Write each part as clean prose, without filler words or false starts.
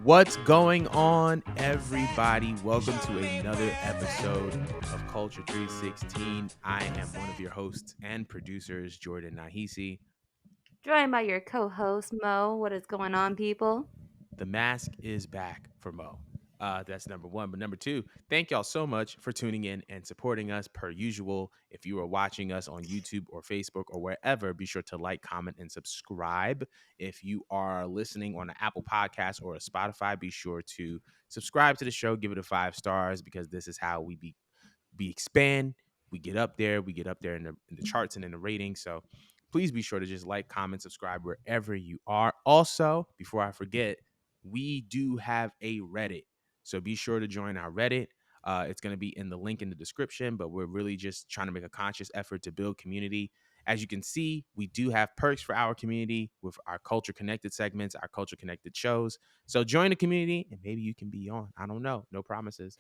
What's going on, everybody? Welcome to another episode of Culture 316. I am one of your hosts and producers, Jordan Nahisi. Joined by your co-host Mo. What is going on, people? The mask is back for Mo. That's number one. But number two, thank y'all so much for tuning in and supporting us per usual. If you are watching us on YouTube or Facebook or wherever, be sure to like, comment, and subscribe. If you are listening on an Apple Podcast or a Spotify, be sure to subscribe to the show, give it a 5 stars, because this is how we expand, we get up there, in the charts and in the ratings. So please be sure to just like, comment, subscribe wherever you are. Also, before I forget, we do have a Reddit, so be sure to join our Reddit. It's going to be in the link in the description, but we're really just trying to make a conscious effort to build community. As you can see, we do have perks for our community with our Culture Connected segments, our Culture Connected shows. So join the community and maybe you can be on. I don't know. No promises.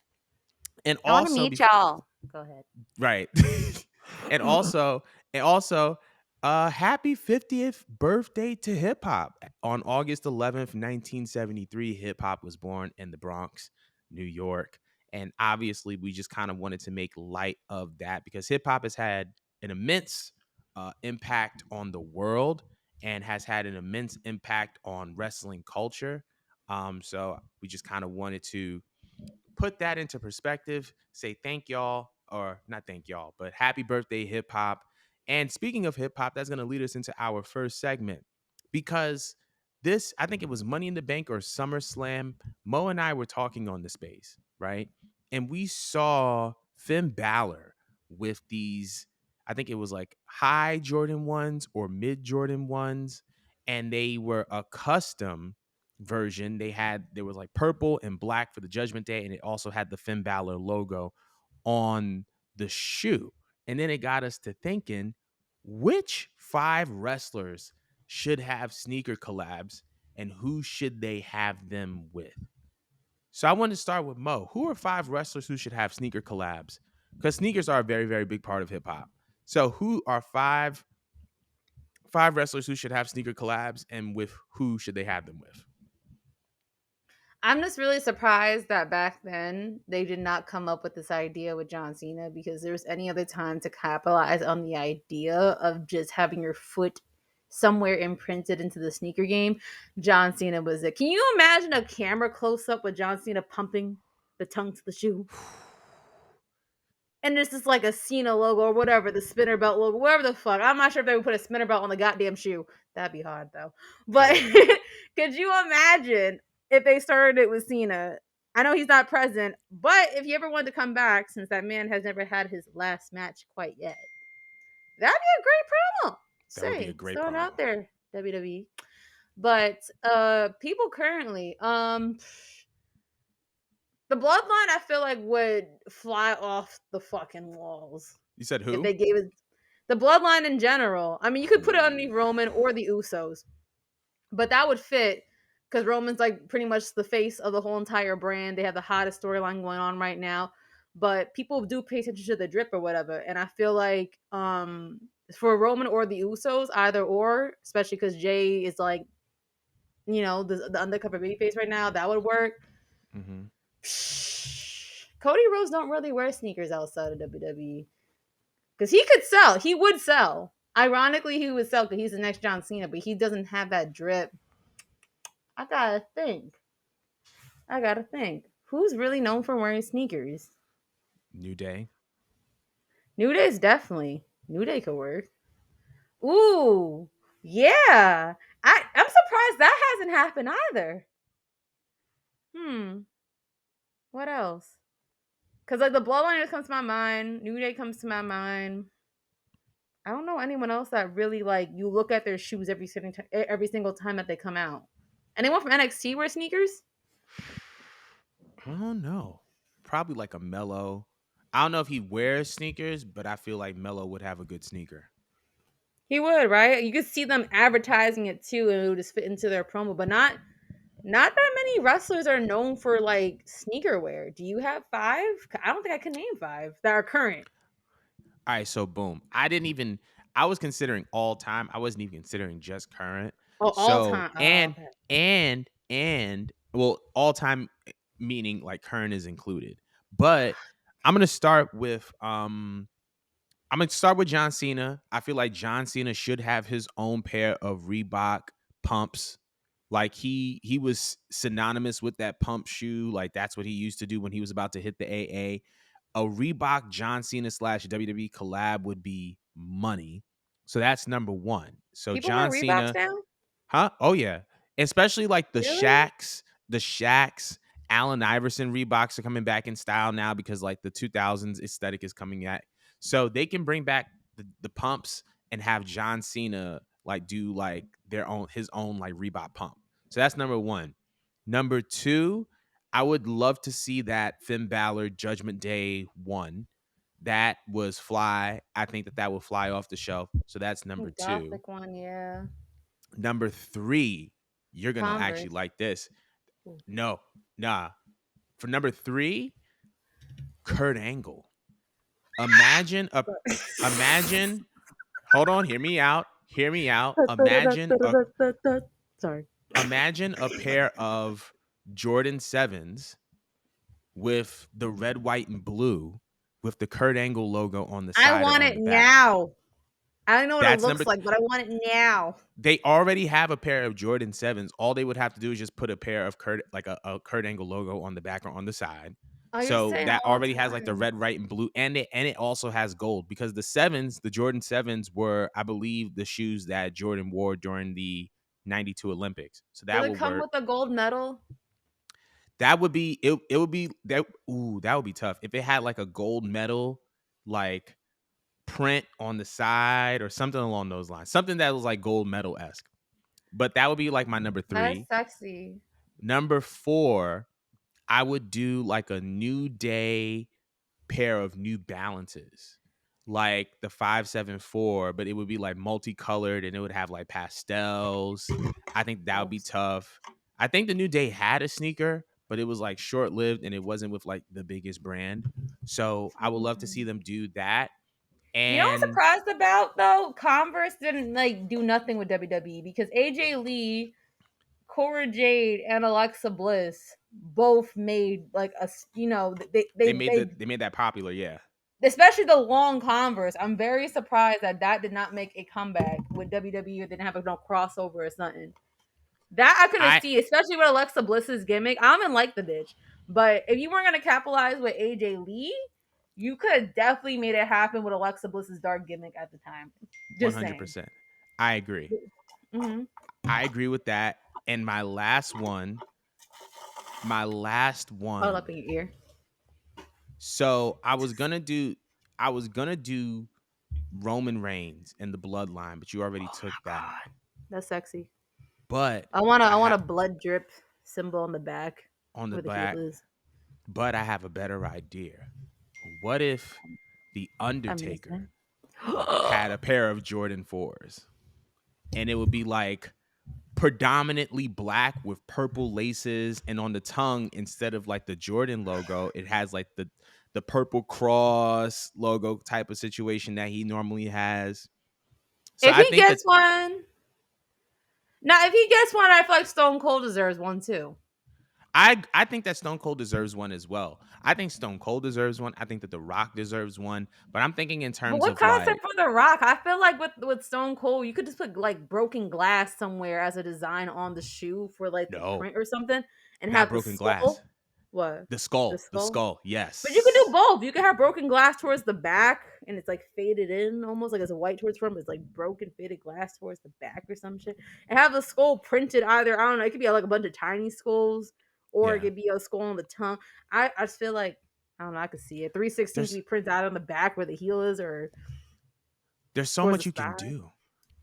And I want to also, meet y'all. Go ahead. right. and also, happy 50th birthday to hip hop. On August 11th, 1973, hip hop was born in the Bronx, New York. And obviously, we just kind of wanted to make light of that because hip hop has had an immense impact on the world and has had an immense impact on wrestling culture. So we just kind of wanted to put that into perspective, say thank y'all, or not thank y'all, but happy birthday, hip hop. And speaking of hip hop, that's going to lead us into our first segment because this, I think it was Money in the Bank or SummerSlam. Mo and I were talking on the space, right? And we saw Finn Balor with these, I think it was like high Jordan ones or mid Jordan ones, and they were a custom version. There was like purple and black for the Judgment Day, and it also had the Finn Balor logo on the shoe. And then it got us to thinking, which 5 wrestlers should have sneaker collabs and who should they have them with? So I want to start with Mo. Who are 5 wrestlers who should have sneaker collabs? Because sneakers are a very, very big part of hip hop. So who are five wrestlers who should have sneaker collabs, and with who should they have them with? I'm just really surprised that back then they did not come up with this idea with John Cena because there's any other time to capitalize on the idea of just having your foot somewhere imprinted into the sneaker game. John Cena was it. Can you imagine a camera close up with John Cena pumping the tongue to the shoe? And this is like a Cena logo or whatever, the spinner belt logo, whatever the fuck. I'm not sure if they would put a spinner belt on the goddamn shoe. That'd be hard though. But could you imagine if they started it with Cena? I know he's not present, but if he ever wanted to come back, since that man has never had his last match quite yet, that'd be a great promo. That would be a Say, great throwing out promo. there, WWE. But people currently, the bloodline I feel like would fly off the fucking walls You said if who? they gave it the bloodline in general. I mean, you could put it underneath Roman or the Usos, but that would fit because Roman's like pretty much the face of the whole entire brand. They have the hottest storyline going on right now, but people do pay attention to the drip or whatever. And I feel like for Roman or the Usos, either or, especially because Jay is like the undercover babyface right now, that would work. Mm-hmm. Cody Rhodes don't really wear sneakers outside of WWE. Because he could sell. He would sell. Ironically, he would sell because he's the next John Cena, but he doesn't have that drip. I gotta think. Who's really known for wearing sneakers? New Day. New Day's definitely. New Day could work. Ooh. Yeah. I'm surprised that hasn't happened either. What else? Because like the Bloodline comes to my mind. New Day comes to my mind. I don't know anyone else that really like you look at their shoes every single time that they come out. Anyone from NXT wear sneakers? I don't know. Probably like a Mello. I don't know if he wears sneakers, but I feel like Mello would have a good sneaker. He would, right? You could see them advertising it too, and it would just fit into their promo. But not that many wrestlers are known for like sneaker wear. Do you have 5? I don't think I can name 5 that are current. All right, so boom. I was considering all time. I wasn't even considering just current. Oh, all So time. Oh, okay. and well, all time meaning like current is included. But I'm gonna start with John Cena. I feel like John Cena should have his own pair of Reebok pumps. Like he was synonymous with that pump shoe. Like that's what he used to do when he was about to hit the AA. A Reebok John Cena slash WWE collab would be money. So that's number one. So People wear John Reeboks Cena, now? huh? Oh yeah. Especially like Really? The Shaqs, Allen Iverson Reeboks are coming back in style now because like the 2000s aesthetic is coming at. So they can bring back the pumps and have John Cena like do like his own like Reebok pump. So that's number one. Number two, I would love to see that Finn Balor Judgment Day one. That was fly. I think that would fly off the shelf. So that's number two. Gothic one, yeah. Number three, you're gonna actually Converse. like this. Ooh. No, nah. For number three, Kurt Angle. Imagine a imagine. Hold on, hear me out. Hear me out. Sorry. Imagine a pair of Jordan 7s with the red, white, and blue with the Kurt Angle logo on the I side or want on it the back. now. I don't know what it That's number looks like, but I want it now. They already have a pair of Jordan 7s. All they would have to do is just put a pair of a Kurt Angle logo on the back or on the side. Oh, you're So saying that all already has like the time. red, white, and blue, and it also has gold because the sevens, the Jordan 7s were, I believe, the shoes that Jordan wore during the 92 Olympics. So Does that it would come work. with a gold medal? That would be it would be that that would be tough. If it had like a gold medal, like print on the side or something along those lines. Something that was like gold medal esque. But that would be like my number That's three. sexy. Number four, I would do like a New Day pair of New Balances, like the 574, but it would be like multicolored and it would have like pastels. I think that would be Gross. tough. I think the New Day had a sneaker, but it was like short lived and it wasn't with like the biggest brand. So I would love to see Mhm. them do that. You know what I'm And surprised about though? Converse didn't like do nothing with WWE because AJ Lee, Cora Jade, and Alexa Bliss both made like they made that popular, yeah. especially the long Converse. I'm very surprised that that did not make a comeback with WWE or didn't have no crossover or something. That I couldn't I see, especially with Alexa Bliss's gimmick. I don't even like the bitch, but if you weren't gonna capitalize with AJ Lee, you could have definitely made it happen with Alexa Bliss's dark gimmick at the time. Just saying. 100%. I agree. Hmm. I agree with that. And my last Hold up one. in your ear. So I was gonna do Roman Reigns and the Bloodline, but you already Oh took my that. god, that's sexy. But I I want have a blood drip symbol on the back on the where the heel back, is. but I have a better idea. What if the I'm Undertaker listening. had a pair of Jordan 4s and it would be like predominantly black with purple laces, and on the tongue instead of like the Jordan logo it has like the purple cross logo type of situation that he normally has. So If I he think that gets one, now if he gets one, I feel like Stone Cold deserves one too. I think that Stone Cold deserves one as well. I think Stone Cold deserves one. I think that The Rock deserves one. But I'm thinking in But terms what of concept like, for The Rock? I feel like with Stone Cold, you could just put like broken glass somewhere as a design on the shoe for like the no, print or something, and not have the broken glass. skull. What? The The skull. The skull. skull. But you can do Yes. both. You can have broken glass towards the back, and it's like faded in, almost like it's a white towards front, but it's like broken faded glass towards the back or some shit. And have the skull printed either. I don't know. It could be like a bunch of tiny skulls, or it Yeah. could be a skull on the tongue. I just feel like I don't know. I could see it. 316 could There's be printed out on the back where the heel is, or there's so towards the much you can side. do.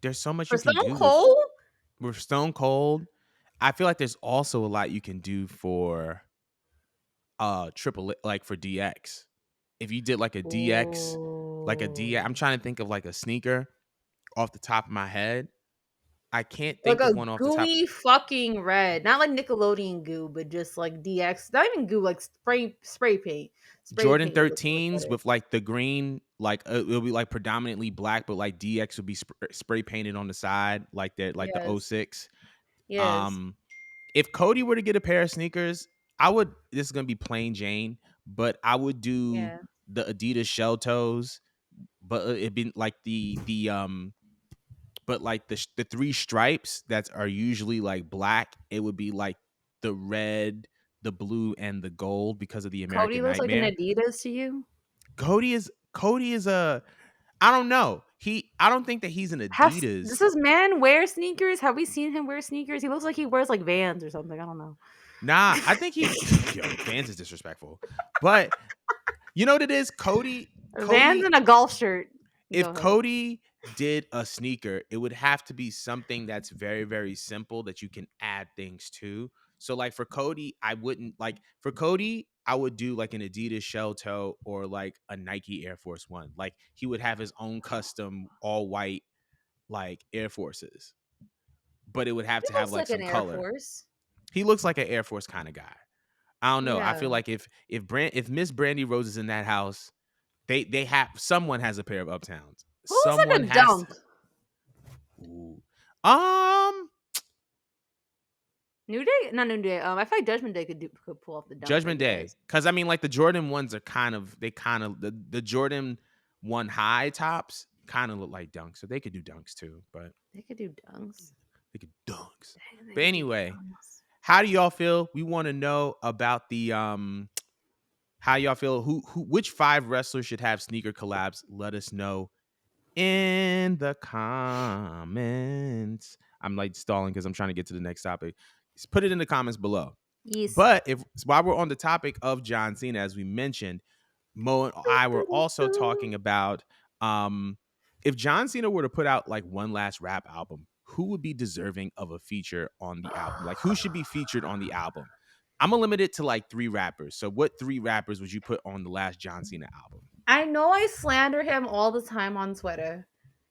There's so much For you can Stone do Cold, with Stone Cold. I feel like there's also a lot you can do for triple like for DX. If you did like a DX, like a D, I'm ooh, trying to think of like a sneaker off the top of my head. I can't like think a of one off the top. gooey fucking red, not like Nickelodeon goo, but just like DX, not even goo, like spray Jordan paint would look more 13s better. with like the green, like it'll be like predominantly black, but like DX would be spray painted on the side, like that, like the Yes, '06. yes. Um, If Cody were to get a pair of sneakers, I would. This is gonna be plain Jane, but I would do Yeah. the Adidas shell toes, but it'd be like but like the three stripes that are usually like black. It would be like the red, the blue, and the gold because of the Cody American looks like an Nightmare. Adidas to you? Cody is a I don't know. I don't think that he's an Does Adidas. this man wear sneakers? Have we seen him wear sneakers? He looks like he wears like Vans or something. I don't know. Nah, I think he yo, Vans is disrespectful. But you know what it is? Vans and a golf shirt. Go If ahead. Cody did a sneaker, it would have to be something that's very, very simple that you can add things to. So, like for Cody, I would do like an Adidas shell toe or like a Nike Air Force One. Like he would have his own custom all white like Air Forces, but it would have He to have looks like like an some Air color. Force. He looks like an Air Force kind of guy. I don't know. I Yeah. feel like if Miss Brandy Rose is in that house, they have someone has a pair of Uptowns. Who looks like Someone a has dunk? to. Ooh. Um, New Day? Not New Day. I feel like Judgment Day could pull off the dunk, I Judgment Day, guess. because I mean, like the Jordan ones are the Jordan one high tops kind of look like dunks, so they could do dunks too. But They could do dunks. they could dunks. Dang, they But could do anyway, dunks. how do y'all feel? We want to know about the how y'all feel. Which five wrestlers should have sneaker collabs? Let us know in the comments. I'm like stalling because I'm trying to get to the next topic. Just put it in the comments below. Yes. But if while we're on the topic of John Cena, as we mentioned, Mo and I were also talking about if John Cena were to put out like one last rap album, who would be deserving of a feature on the album? Like who should be featured on the album? I'm gonna limit it to like three rappers. So what three rappers would you put on the last John Cena album? I know I slander him all the time on Twitter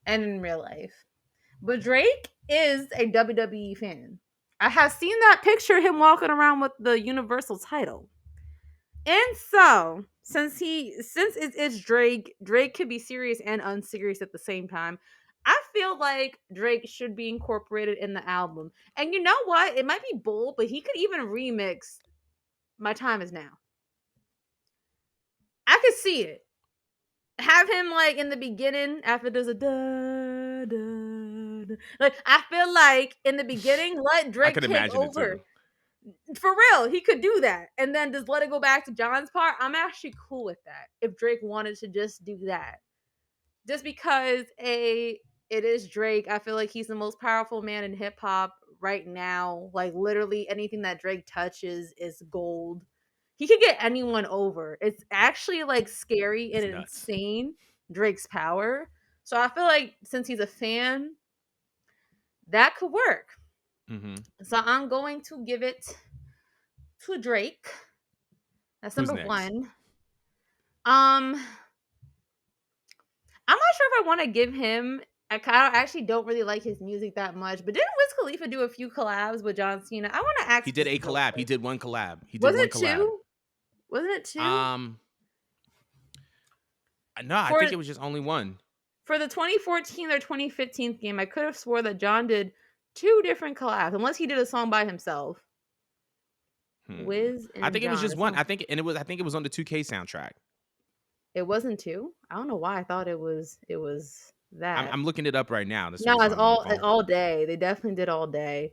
and in real life, but Drake is a WWE fan. I have seen that picture of him walking around with the Universal title. And so, since it's Drake, Drake could be serious and unserious at the same time. I feel like Drake should be incorporated in the album. And you know what? It might be bold, but he could even remix My Time Is Now. I could see it. Have him like in the beginning after there's a da da, da. Like I feel like in the beginning, let I Drake could take imagine it too. over. For real, he could do that. And then just let it go back to John's part. I'm actually cool with that. If Drake wanted to just do that. Just because it is Drake. I feel like he's the most powerful man in hip hop right now. Like literally anything that Drake touches is gold. He could get anyone over. It's actually like scary and It's nuts. insane Drake's power. So I feel like since he's a fan, that could work. Mm-hmm. So I'm going to give it to Drake. That's Who's number next? one. I'm not sure if I want to give him. Actually don't really like his music that much. But didn't Wiz Khalifa do a few collabs with John Cena? I want to He ask did this a real collab. He quick. did one collab. He did Was one it collab. two? Wasn't it two Um, no, I for think it was just only one. the 2014 or 2015 game? I could have swore that John did two different collabs, unless he did a song by himself. Hmm. Wiz I and think it was John. just one. I think it was on the 2K soundtrack. It wasn't two. I don't know why I thought it was. It was that. I'm looking it up right now. This No, was it's on my phone. all day. They definitely did all day.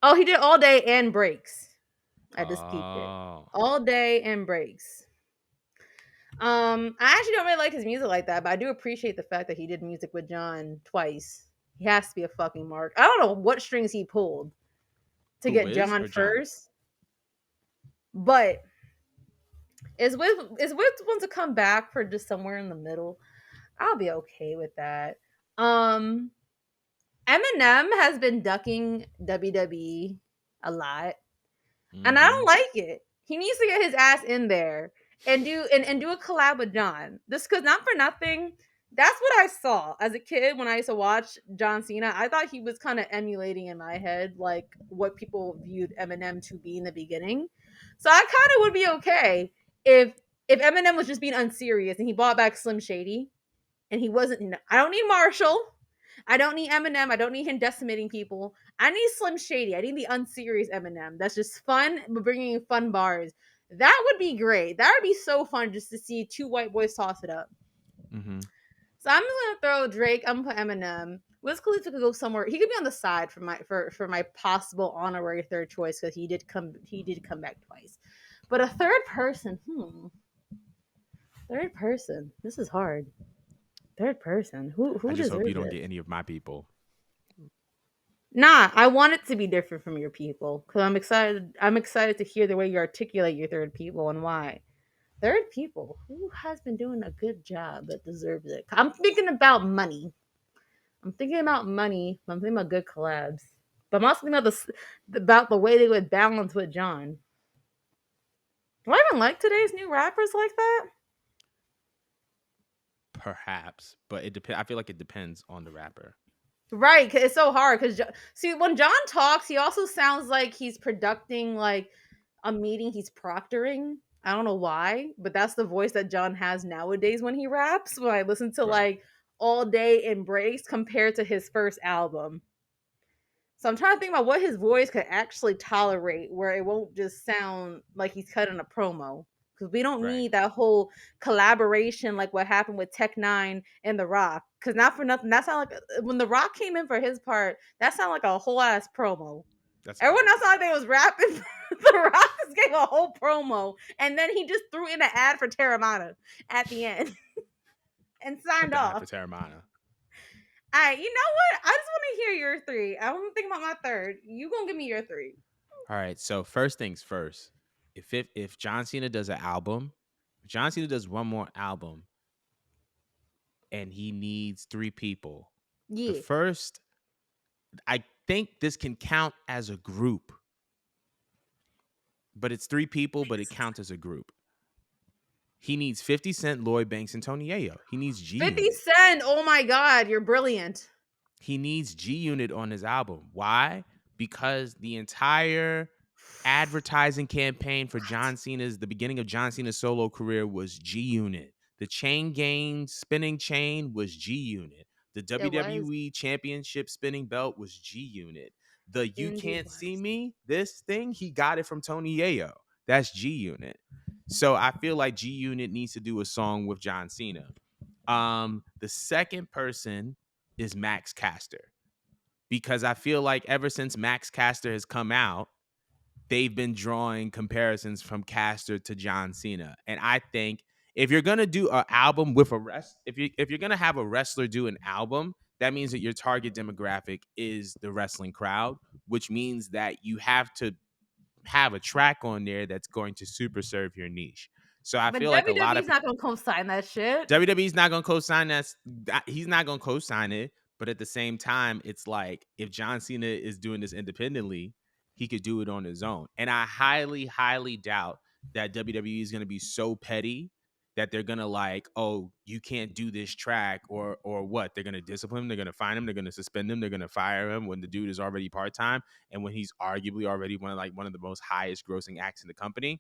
Oh, he did all day and breaks. I just peeped it. Oh, All day and breaks. I actually don't really like his music like that, but I do appreciate the fact that he did music with John twice. He has to be a fucking mark. I don't know what strings he pulled to who get Wiz John or John? first, but is with wants to come back for just somewhere in the middle. I'll be okay with that. Um, Eminem has been ducking WWE a lot. And I Mm-hmm. don't like it. He needs to get his ass in there and do a collab with John. This because not for nothing. That's what I saw as a kid when I used to watch John Cena. I thought he was kind of emulating in my head like what people viewed Eminem to be in the beginning. So I kind of would be okay if Eminem was just being unserious and he brought back Slim Shady and he wasn't. I don't need Marshall. I don't need Eminem. I don't need him decimating people. I need Slim Shady. I need the unserious Eminem. That's just fun, but bringing in fun bars. That would be great. That would be so fun just to see two white boys toss it up. Mm-hmm. So I'm just gonna throw Drake. I'm gonna put Eminem. Wiz Khalifa could go somewhere. He could be on the side for my possible honorary third choice because he did come back twice. But a third person, third person. This is hard. Third person. I Who just hope you deserves don't it? get any of my people. Nah, I want it to be different from your people because I'm excited. I'm excited to hear the way you articulate your third people and why. Third people, who has been doing a good job that deserves it? I'm thinking about money. I'm thinking about money. I'm thinking about good collabs. But I'm also thinking about the way they would balance with John. Do I even like today's new rappers like that? Perhaps, but it depends. I feel like it depends on the rapper. Right, 'cause it's so hard. Because see, when John talks, he also sounds like he's conducting like a meeting he's proctoring. I don't know why, but that's the voice that John has nowadays when he raps. When I listen to Right. like All Day Embrace compared to his first album. So I'm trying to think about what his voice could actually tolerate where it won't just sound like he's cutting a promo. Because we don't Right. need that whole collaboration like what happened with Tech Nine and The Rock. Because not for nothing, that sounded like when The Rock came in for his part, that sounded like a whole ass promo. That's Everyone else crazy. sounded like they was rapping. The Rock just gave a whole promo, and then he just threw in an ad for Terramana at the end and signed The ad for off. Terramana. All right, you know what? I just want to hear your three. I want to think about my third. You gonna give me your three? All right. So first things first. If John Cena does an album, if John Cena does one more album, and he needs three people, the Yeah. first, I think this can count as a group, but it's three people, but it counts as a group. He needs 50 Cent, Lloyd Banks, and Tony Ayo. He needs G 50 Unit. Cent. Oh my God, you're brilliant. He needs G Unit on his album. Why? Because the entire advertising campaign for John Cena's the beginning of John Cena's solo career was G Unit. The chain gang spinning chain was G Unit. The It was. WWE Championship spinning belt was G Unit. The You Indeed Can't See was. Me, this thing, he got it from Tony Yayo. That's G Unit. So I feel like G Unit needs to do a song with John Cena. The second person is Max Caster because I feel like ever since Max Caster has come out, they've been drawing comparisons from Caster to John Cena. And I think if you're gonna do an album with if you're gonna have a wrestler do an album, that means that your target demographic is the wrestling crowd, which means that you have to have a track on there that's going to super serve your niche. So I But feel like a lot WWE's of not gonna co-sign that shit. WWE's not gonna co-sign that. He's not gonna co-sign it. But at the same time, it's like if John Cena is doing this independently, he could do it on his own. And I highly, highly doubt that WWE is gonna be so petty that they're gonna like, oh, you can't do this track, or what? They're gonna discipline him. They're gonna fine him. They're gonna suspend him. They're gonna fire him when the dude is already part time and when he's arguably already one of the most highest grossing acts in the company.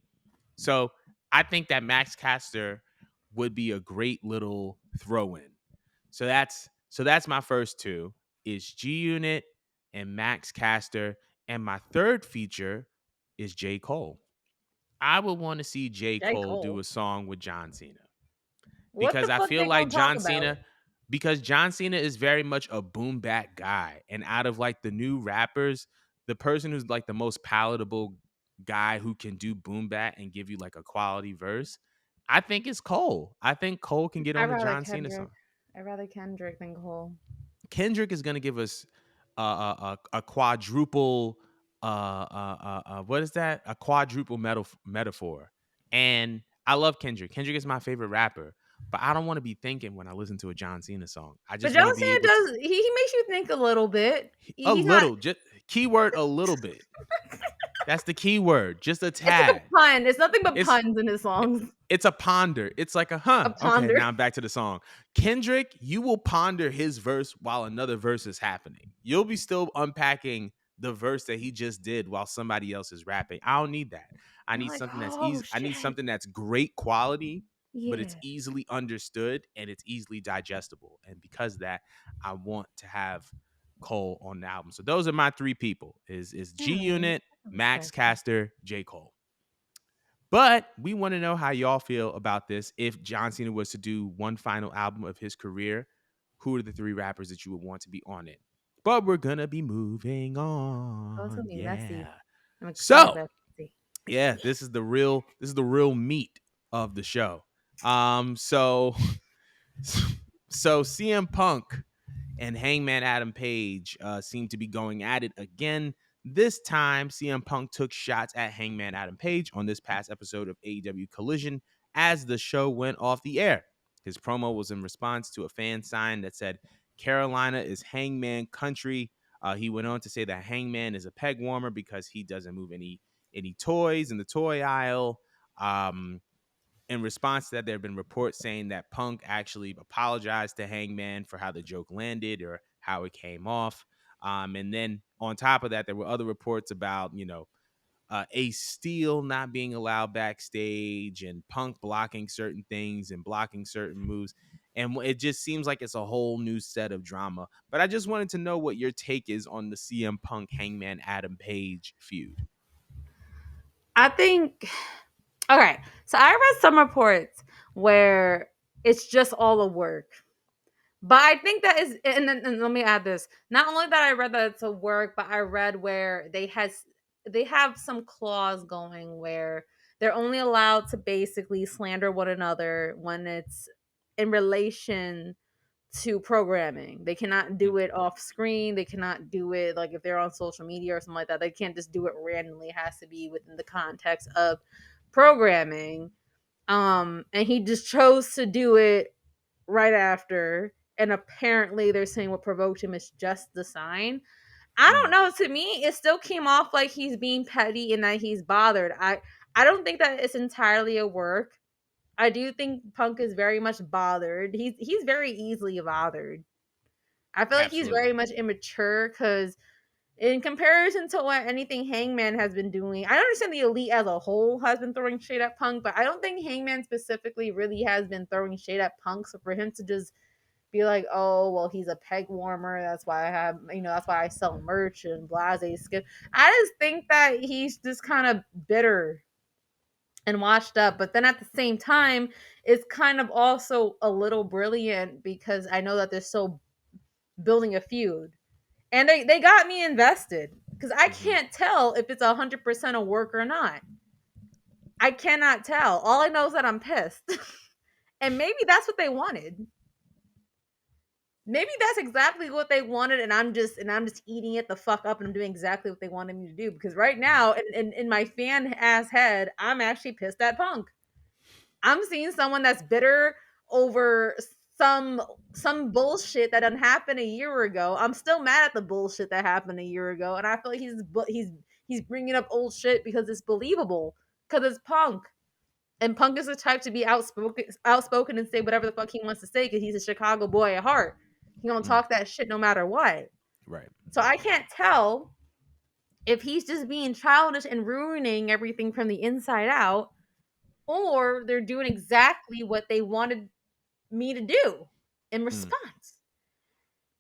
So I think that Max Caster would be a great little throw in. So that's my first two is G Unit and Max Caster, and my third feature is J Cole. I would want to see J J. Cole do Cole. a song with John Cena What because the I fuck feel they like gonna talk about? John Cena is very much a boom bap guy, and out of like the new rappers, the person who's like the most palatable guy who can do boom bap and give you like a quality verse, I think it's Cole. I think Cole can get I on the rather John Cena Kendrick. song. I rather Kendrick than Cole. Kendrick is going to give us a quadruple what is that? A quadruple metaphor. And I love Kendrick. Kendrick is my favorite rapper, but I don't want to be thinking when I listen to a John Cena song. I But just want to John be Cena able to does. He makes you think a little bit. a He's not. little, just keyword a little bit. That's the keyword, just a It's like a tad. pun. It's nothing but It's puns in his songs. it's a ponder. It's like a A Okay, ponder. now I'm back to the song. Kendrick, you will ponder his verse while another verse is happening. You'll be still unpacking the verse that he just did while somebody else is rapping. I don't need that. I You're need like, something that's oh easy. I need shit. something that's great quality but it's Yeah. easily understood and it's easily digestible. And because of that, I want to have Cole on the album. So those are my three people: is G Alright, Unit, I can Max respect that. Caster, J Cole. But we want to know how y'all feel about this. If John Cena was to do one final album of his career, who are the three rappers that you would want to be on it? But we're gonna be moving Oh, it's gonna on. be messy. Yeah. I'm excited So for messy. yeah, this is the real meat of the show. So so CM Punk and Hangman Adam Page seem to be going at it again. This time, CM Punk took shots at Hangman Adam Page on this past episode of AEW Collision as the show went off the air. His promo was in response to a fan sign that said, "Carolina is Hangman country." He went on to say that Hangman is a peg warmer because he doesn't move any toys in the toy aisle. Um, in response to that, there have been reports saying that Punk actually apologized to Hangman for how the joke landed or how it came off. And then on top of that, there were other reports about, Ace Steel not being allowed backstage and Punk blocking certain things and blocking certain moves. And it just seems like it's a whole new set of drama. But I just wanted to know what your take is on the CM Punk Hangman Adam Page feud. I think okay, so I read some reports where it's just all a work. But I think that is, and let me add this. Not only that I read that it's a work, but I read where they have some clause going where they're only allowed to basically slander one another when it's in relation to programming. They cannot Mm, do it off screen. They cannot do it like if they're on social media or something like that. They can't just do it randomly. It has to be within the context of programming. And he just chose to do it right after. And apparently they're saying what provoked him is just the sign. I don't mm, know. To me, it still came off like he's being petty and that he's bothered. I don't think that it's entirely a work. I do think Punk is very much bothered. He's very easily bothered. I feel like he's absolutely. very much immature because in comparison to what anything Hangman has been doing, I understand the elite as a whole has been throwing shade at Punk, but I don't think Hangman specifically really has been throwing shade at Punk. So for him to just be like, oh, well, he's a peg warmer. That's why I have, that's why I sell merch and blase skip. I just think that he's just kind of bitter and washed up. But then at the same time, it's kind of also a little brilliant because I know that they're still building a feud. And they got me invested because I Hmm. can't tell if it's 100% a work or not. I cannot tell. All I know is that I'm pissed. And maybe that's what they wanted. Maybe that's exactly what they wanted, and I'm just eating it the fuck up, and I'm doing exactly what they wanted me to do. Because right Mm, now, in my fan ass head, I'm actually pissed at Punk. I'm seeing someone that's bitter over some some bullshit that done happened a year ago. I'm still mad at the bullshit that happened a year ago, and I feel like he's bringing up old shit because it's believable. Because it's Punk, and Punk is the type to be outspoken and say whatever the fuck he wants to say because he's a Chicago boy at heart. He gonna mm, talk that shit no matter what. right. So I can't tell if he's just being childish and ruining everything from the inside out, or they're doing exactly what they wanted me to do in Mm, response.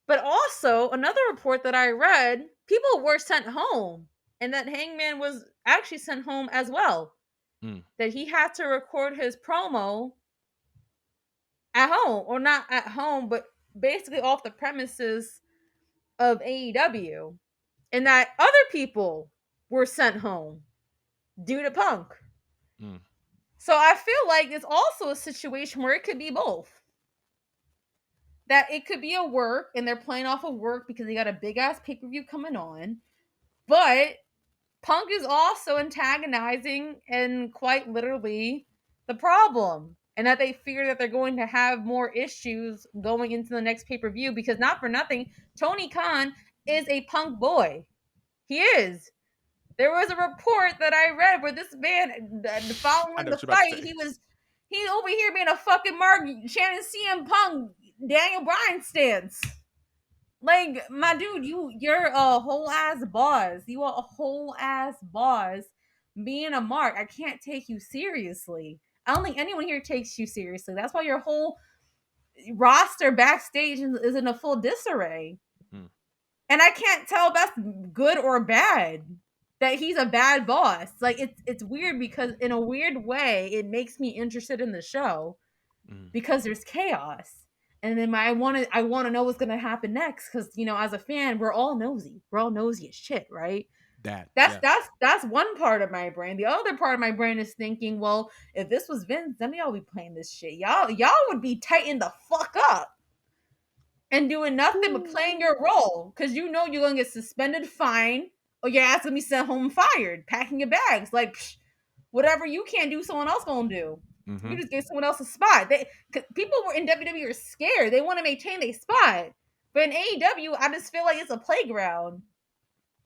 But also, another report that I read, people were sent home, and that Hangman was actually sent home as well. mm, That he had to record his promo at home, or not at home, but basically off the premises of AEW, and that other people were sent home due to Punk. mm, So I feel like it's also a situation where it could be both. That it could be a work and they're playing off of work because they got a big ass pay per view coming on, but Punk is also antagonizing and quite literally the problem. And that they fear that they're going to have more issues going into the next pay per view because, not for nothing, Tony Khan is a Punk boy. He is. There was a report that I read where this man, I following know the what you're about to fight, say. he over here being a fucking Mark Shannon CM Punk Daniel Bryan stance. Like, my dude, you're a whole ass boss. You are a whole ass boss being a mark. I can't take you seriously. I don't think anyone here takes you seriously. That's why your whole roster backstage is in a full disarray. Mm, And I can't tell if that's good or bad. That he's a bad boss. Like it's weird because in a weird way, it makes me interested in the show mm. because there's chaos. And then I want to know what's gonna happen next because as a fan, we're all nosy. We're all nosy as shit, right? That, That's yeah. that's that's one part of my brain. The other part of my brain is thinking, well, if this was Vince, then y'all be playing this shit. Y'all would be tighten the fuck up and doing nothing but playing your role because you're gonna get suspended, fine, or your ass gonna be sent home fired, packing your bags. Like whatever you can't do, someone else gonna do. You Hmm. just gave someone else a spot. People were in WWE are scared. They want to maintain their spot, but in AEW, I just feel like it's a playground.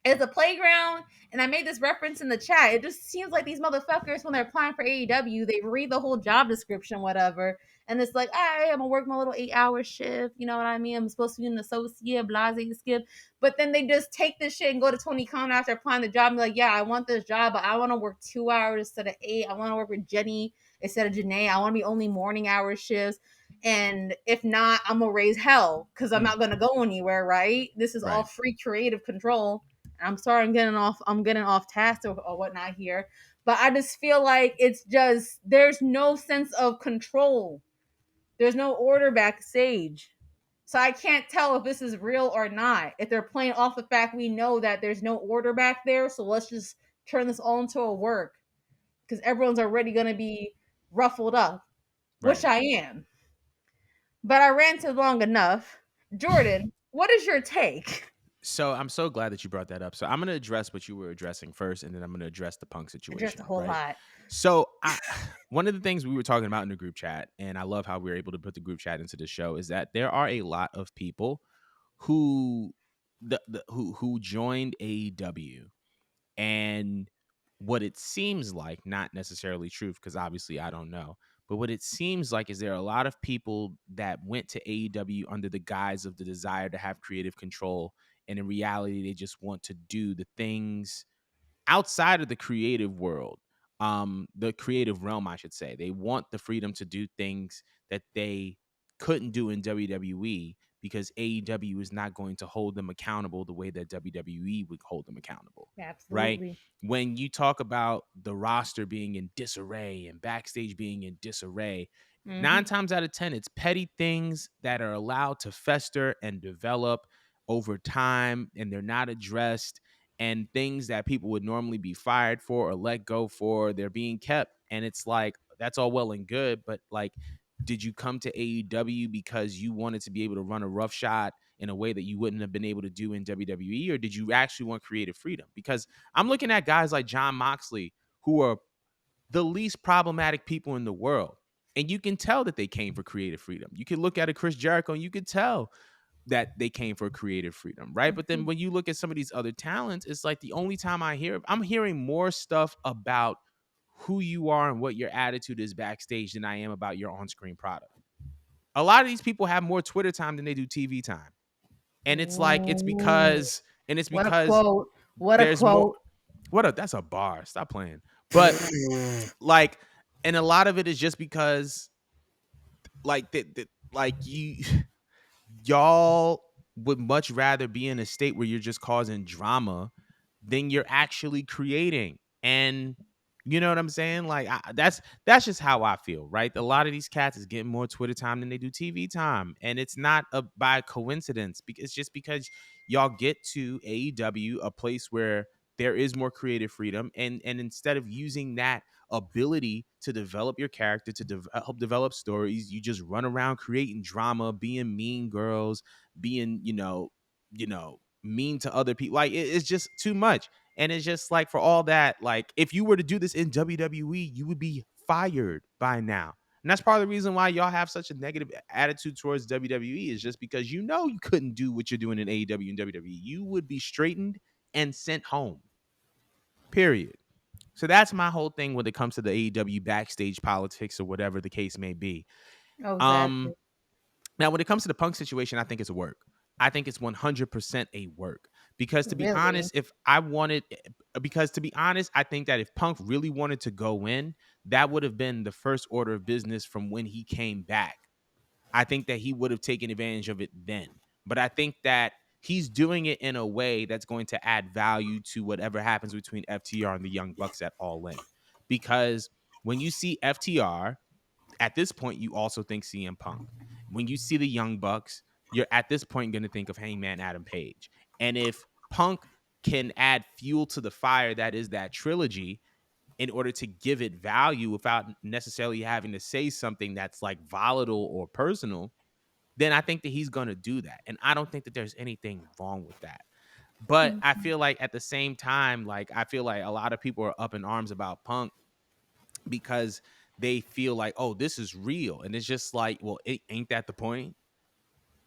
It's a playground, and I made this reference in the chat. It just seems like these motherfuckers, when they're applying for AEW, they read the whole job description, whatever, and it's like, all right, I'm gonna work my little 8 hour shift. You know what I mean? I'm supposed to be an associate, blase, skip. But then they just take this shit and go to Tony Khan after applying the job and be like, yeah, I want this job, but I want to work 2 hours instead of eight. I want to work with Jenny instead of Janae. I want to be only morning hour shifts. And if not, I'm gonna raise hell because I'm Mm, not gonna go anywhere, right? This is all right. free creative control. I'm sorry, I'm getting off task or whatnot here, but I just feel like it's just there's no sense of control. There's no order backstage. So I can't tell if this is real or not. If they're playing off the fact we know that there's no order back there, so let's just turn this all into a work because everyone's already gonna be ruffled up, which Right. I am. But I ranted long enough. Jordan, what is your take? So I'm so glad that you brought that up. So I'm going to address what you were addressing first, and then I'm going to address the Punk Just a situation, whole right? lot. So one of the things we were talking about in the group chat, and I love how we were able to put the group chat into the show, is that there are a lot of people who who joined AEW, and what it seems like, not necessarily truth, because obviously I don't know, but what it seems like is there are a lot of people that went to AEW under the guise of the desire to have creative control, and in reality, they just want to do the things outside of the creative world, the creative realm, I should say. They want the freedom to do things that they couldn't do in WWE because AEW is not going to hold them accountable the way that WWE would hold them accountable, right? Absolutely. When you talk about the roster being in disarray and backstage being in disarray, nine Hmm. times out of 10, it's petty things that are allowed to fester and develop over time, and they're not addressed, and things that people would normally be fired for or let go for, they're being kept. And it's like, that's all well and good, but like, did you come to AEW because you wanted to be able to run a rough shot in a way that you wouldn't have been able to do in WWE, or did you actually want creative freedom? Because I'm looking at guys like John Moxley, who are the least problematic people in the world, and you can tell that they came for creative freedom. You can look at a Chris Jericho and you could tell that they came for creative freedom, right? But then Mhm. when you look at some of these other talents, it's like the only time I'm hearing more stuff about who you are and what your attitude is backstage than I am about your on-screen product. A lot of these people have more Twitter time than they do TV time. And it's like Ooh, it's what a because quote. What a there's more. quote. What a That's a bar. Stop playing. But like, and a lot of it is just because like you y'all would much rather be in a state where you're just causing drama than you're actually creating. And you know what I'm saying? Like, that's just how I feel, right? A lot of these cats is getting more Twitter time than they do TV time, and it's not by coincidence. Because it's just because y'all get to AEW, a place where there is more creative freedom, and instead of using that ability to develop your character, to help develop stories, you just run around creating drama, being mean girls, being mean to other people. Like, it's just too much. And it's just like, for all that, like, if you were to do this in WWE, you would be fired by now. And that's part of the reason why y'all have such a negative attitude towards WWE, is just because you couldn't do what you're doing in AEW and WWE. You would be straightened and sent home. Period. So that's my whole thing when it comes to the AEW backstage politics, or whatever the case may be. Oh, exactly. Um, Now, when it comes to the Punk situation, I think it's a work. I think it's 100% a work, Because to be Really? honest, if I wanted, because to be honest, I think that if Punk really wanted to go in, that would have been the first order of business from when he came back. I think that he would have taken advantage of it then. But I think that he's doing it in a way that's going to add value to whatever happens between FTR and the Young Bucks at All In. Because when you see FTR, at this point, you also think CM Punk. When you see the Young Bucks, you're at this point going to think of Hangman Adam Page. And if Punk can add fuel to the fire that is that trilogy in order to give it value without necessarily having to say something that's like volatile or personal, then I think that he's going to do that. And I don't think that there's anything wrong with that. But I Mhm. feel like at the same time, like I feel like a lot of people are up in arms about Punk because they feel like, oh, this is real. And it's just like, well, ain't that the point?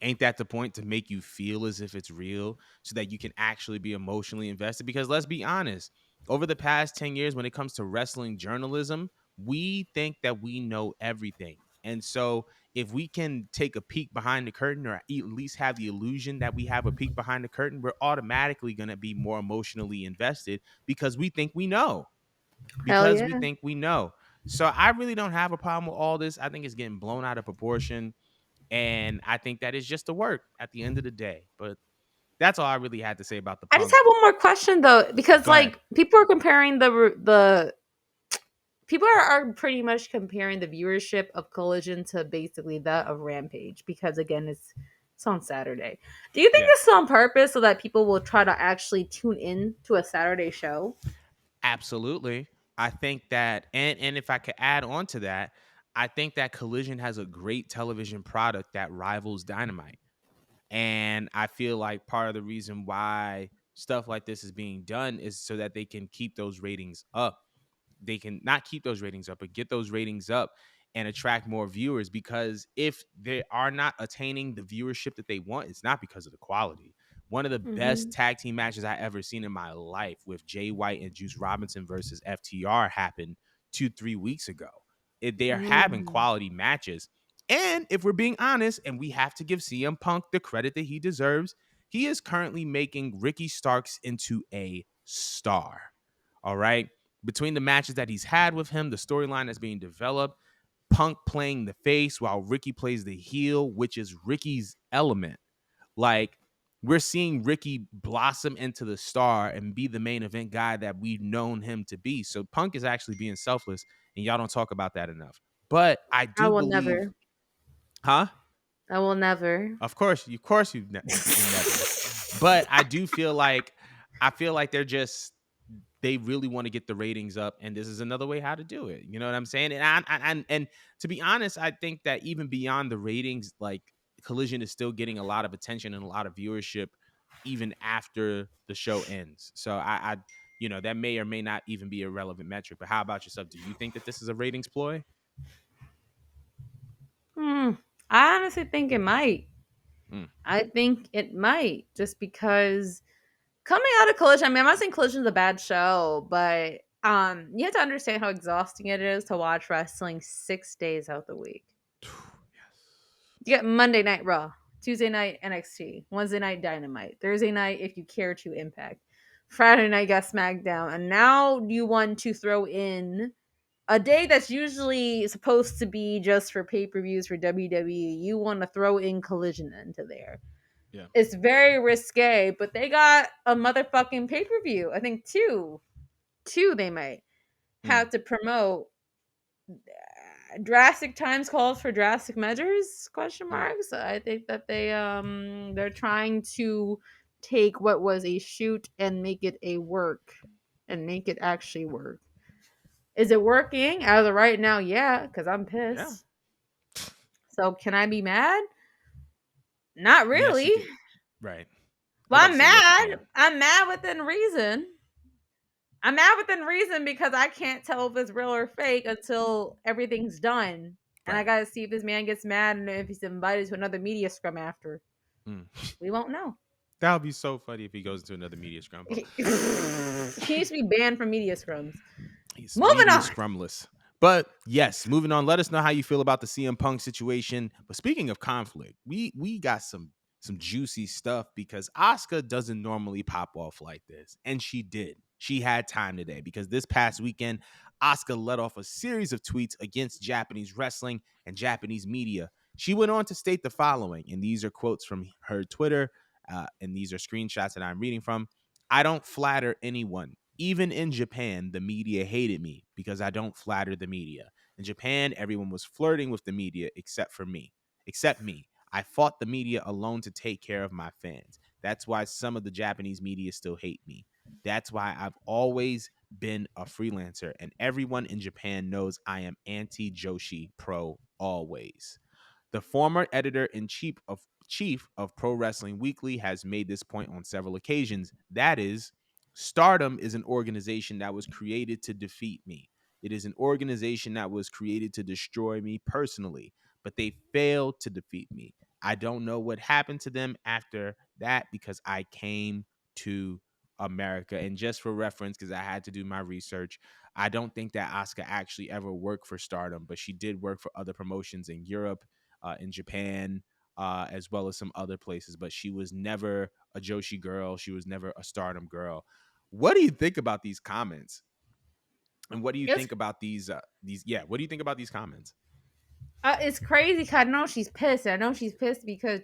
Ain't that the point, to make you feel as if it's real so that you can actually be emotionally invested? Because let's be honest, over the past 10 years, when it comes to wrestling journalism, we think that we know everything. And so if we can take a peek behind the curtain, or at least have the illusion that we have a peek behind the curtain, we're automatically going to be more emotionally invested because we think we know. Hell Because we yeah. think we know. So I really don't have a problem with all this. I think it's getting blown out of proportion. And I think that is just a work at the end of the day. But that's all I really had to say about the I just Punk. have one more question though, because Go ahead. like people are comparing the people are pretty much comparing the viewership of Collision to basically that of Rampage because again it's on Saturday. Do you think Yeah, this is on purpose so that people will try to actually tune in to a Saturday show? absolutely. I think that, and if I could add on to that, I think that Collision has a great television product that rivals Dynamite. And I feel like part of the reason why stuff like this is being done is so that they can keep those ratings up. They can not keep those ratings up, but get those ratings up and attract more viewers. Because if they are not attaining the viewership that they want, it's not because of the quality. One of the best Mm-hmm. tag team matches I ever seen in my life, with Jay White and Juice Robinson versus FTR, happened 2-3 weeks ago. They are having Mm. quality matches. And if we're being honest, and we have to give CM Punk the credit that he deserves, he is currently making Ricky Starks into a star. All right. Between the matches that he's had with him, the storyline that's being developed, Punk playing the face while Ricky plays the heel, which is Ricky's element. Like, we're seeing Ricky blossom into the star and be the main event guy that we've known him to be. So Punk is actually being selfless, and y'all don't talk about that enough. But I I do will believe, never. huh? I will never. Of course, you never. But I feel like they really want to get the ratings up, and this is another way how to do it. You know what I'm saying? And to be honest, I think that even beyond the ratings, like, Collision is still getting a lot of attention and a lot of viewership even after the show ends. So that may or may not even be a relevant metric. But how about yourself? Do you think that this is a ratings ploy? Hmm. I honestly think it might. Mm, I think it might just because coming out of Collision, I mean, I'm not saying Collision's a bad show, but you have to understand how exhausting it is to watch wrestling 6 days out the week. You get Monday Night Raw, Tuesday night NXT, Wednesday night Dynamite, Thursday night if you care to Impact, Friday night got SmackDown, and now you want to throw in a day that's usually supposed to be just for pay-per-views for WWE. You want to throw in Collision into there. yeah. It's very risque, but they got a motherfucking pay-per-view. I think two they might Mm, have to promote. Drastic times calls for drastic measures? Question mm, marks. I think that they're trying to take what was a shoot and make it a work and make it actually work. Is it working as of right now? Yeah, because I'm yeah. pissed. So can I be mad? Not Yes, you really. could. Right. I was Well, about to I'm say yes, you mad. can. I'm mad within reason. I'm mad within reason because I can't tell if it's real or fake until everything's done. And I Right. gotta see if this man gets mad and if he's invited to another media scrum after. Mm. We won't know. That would be so funny if he goes into another media scrum. He needs to be banned from media scrums. He's Moving media on. scrumless. But yes, moving on. Let us know how you feel about the CM Punk situation. But speaking of conflict, we got some. some juicy stuff because Asuka doesn't normally pop off like this. And she did. She had time today because this past weekend, Asuka let off a series of tweets against Japanese wrestling and Japanese media. She went on to state the following, and these are quotes from her Twitter, and these are screenshots that I'm reading from. I don't flatter anyone. Even in Japan, the media hated me because I don't flatter the media. In Japan, everyone was flirting with the media except me. I fought the media alone to take care of my fans. That's why some of the Japanese media still hate me. That's why I've always been a freelancer, and everyone in Japan knows I am anti Joshi pro always. The former editor in chief of Pro Wrestling Weekly has made this point on several occasions. That is, Stardom is an organization that was created to defeat me. It is an organization that was created to destroy me personally, but they failed to defeat me. I don't know what happened to them after that because I came to America. And just for reference, because I had to do my research, I don't think that Asuka actually ever worked for Stardom, but she did work for other promotions in Europe, in Japan, as well as some other places. But she was never a Joshi girl. She was never a Stardom girl. What do you think about these comments? And what do you It's think about these? Yeah, what do you think about these comments? it's crazy 'cause I know she's pissed. I know she's pissed because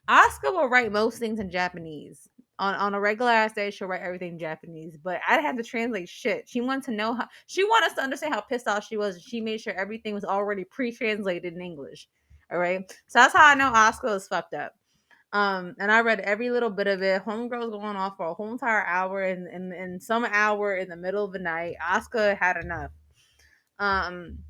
Asuka will write most things in Japanese. On a regular ass day, she'll write everything in Japanese. But I had to translate shit. She wanted to know how she wanted us to understand how pissed off she was. She made sure everything was already pre-translated in English. All right. So that's how I know Asuka is fucked up. And I read every little bit of it. Homegirl's going off for a whole entire hour and some hour in the middle of the night. Asuka had enough. Um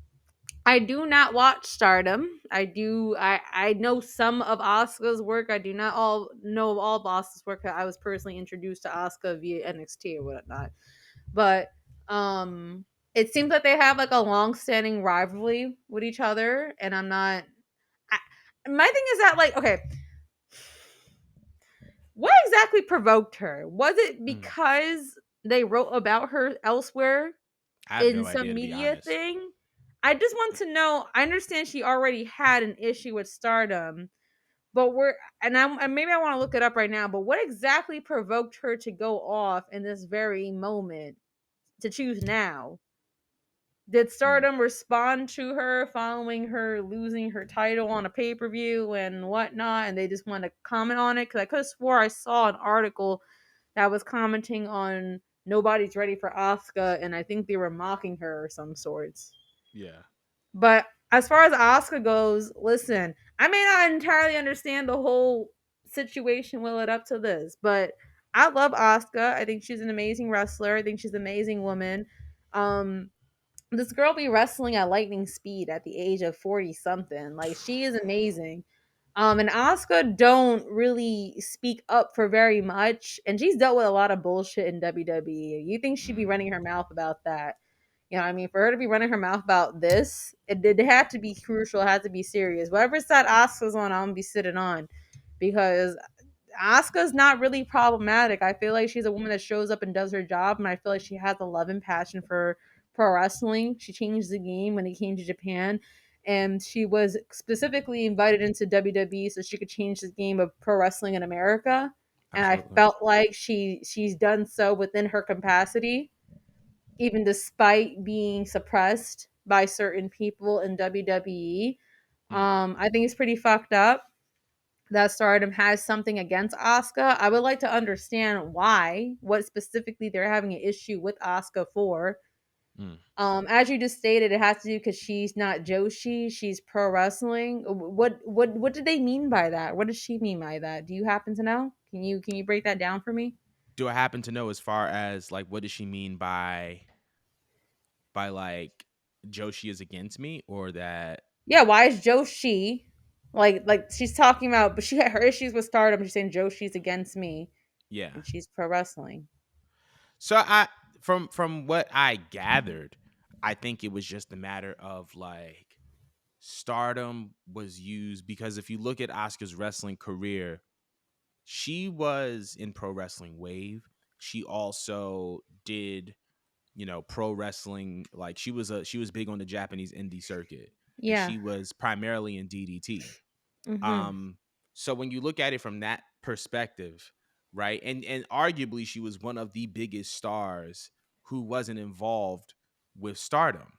I do not watch Stardom. I know some of Asuka's work. I do not all know all of Asuka's work. I was personally introduced to Asuka via NXT or whatnot. But it seems like they have like a long-standing rivalry with each other, and I'm not. I, my thing is that like okay, what exactly provoked her? Was it Mm, because they wrote about her elsewhere I have in no some idea, to be media honest. thing? I just want to know. I understand she already had an issue with Stardom, but and maybe I want to look it up right now. But what exactly provoked her to go off in this very moment to choose now? Did Mm, Stardom respond to her following her losing her title on a pay per view and whatnot, and they just want to comment on it? Because I could have swore I saw an article that was commenting on nobody's ready for Asuka, and I think they were mocking her or some sorts. yeah. But as far as Asuka goes, listen, I may not entirely understand the whole situation will it up to this, but I love Asuka. I think she's an amazing wrestler. I think she's an amazing woman. Um, this girl be wrestling at lightning speed at the age of 40 something. Like she is amazing. And Asuka don't really speak up for very much, and she's dealt with a lot of bullshit in WWE. You think she'd be Mm, running her mouth about that? You know what I mean? For her to be running her mouth about this, it had to be crucial. It had to be serious. Whatever side Asuka's on, I'm gonna be sitting on because Asuka's not really problematic. I feel like she's a woman that shows up and does her job, and I feel like she has a love and passion for pro wrestling. She changed the game when it came to Japan, and she was specifically invited into WWE so she could change the game of pro wrestling in America. And I absolutely. felt like she's done so within her capacity, even despite being suppressed by certain people in WWE. Mm, I think it's pretty fucked up that Stardom has something against Asuka. I would like to understand why, what specifically they're having an issue with Asuka for. mm. As you just stated, it has to do because she's not Joshi, she's pro wrestling. What did they mean by that? What does she mean by that? Do you happen to know? Can you break that down for me? Do I happen to know as far as like what does she mean by like Joshi is against me or that Yeah, why is Joshi like she's talking about, but she had her issues with Stardom. She's saying Joshi's against me, yeah. and she's pro wrestling. So I from what I gathered, I think it was just a matter of like Stardom was used because if you look at Asuka's wrestling career, she was in Pro Wrestling Wave. She also did, pro wrestling. Like she was big on the Japanese indie circuit, and Yeah. she was primarily in DDT. Mm-hmm. Um, So when you look at it from that perspective, right? And arguably she was one of the biggest stars who wasn't involved with stardom.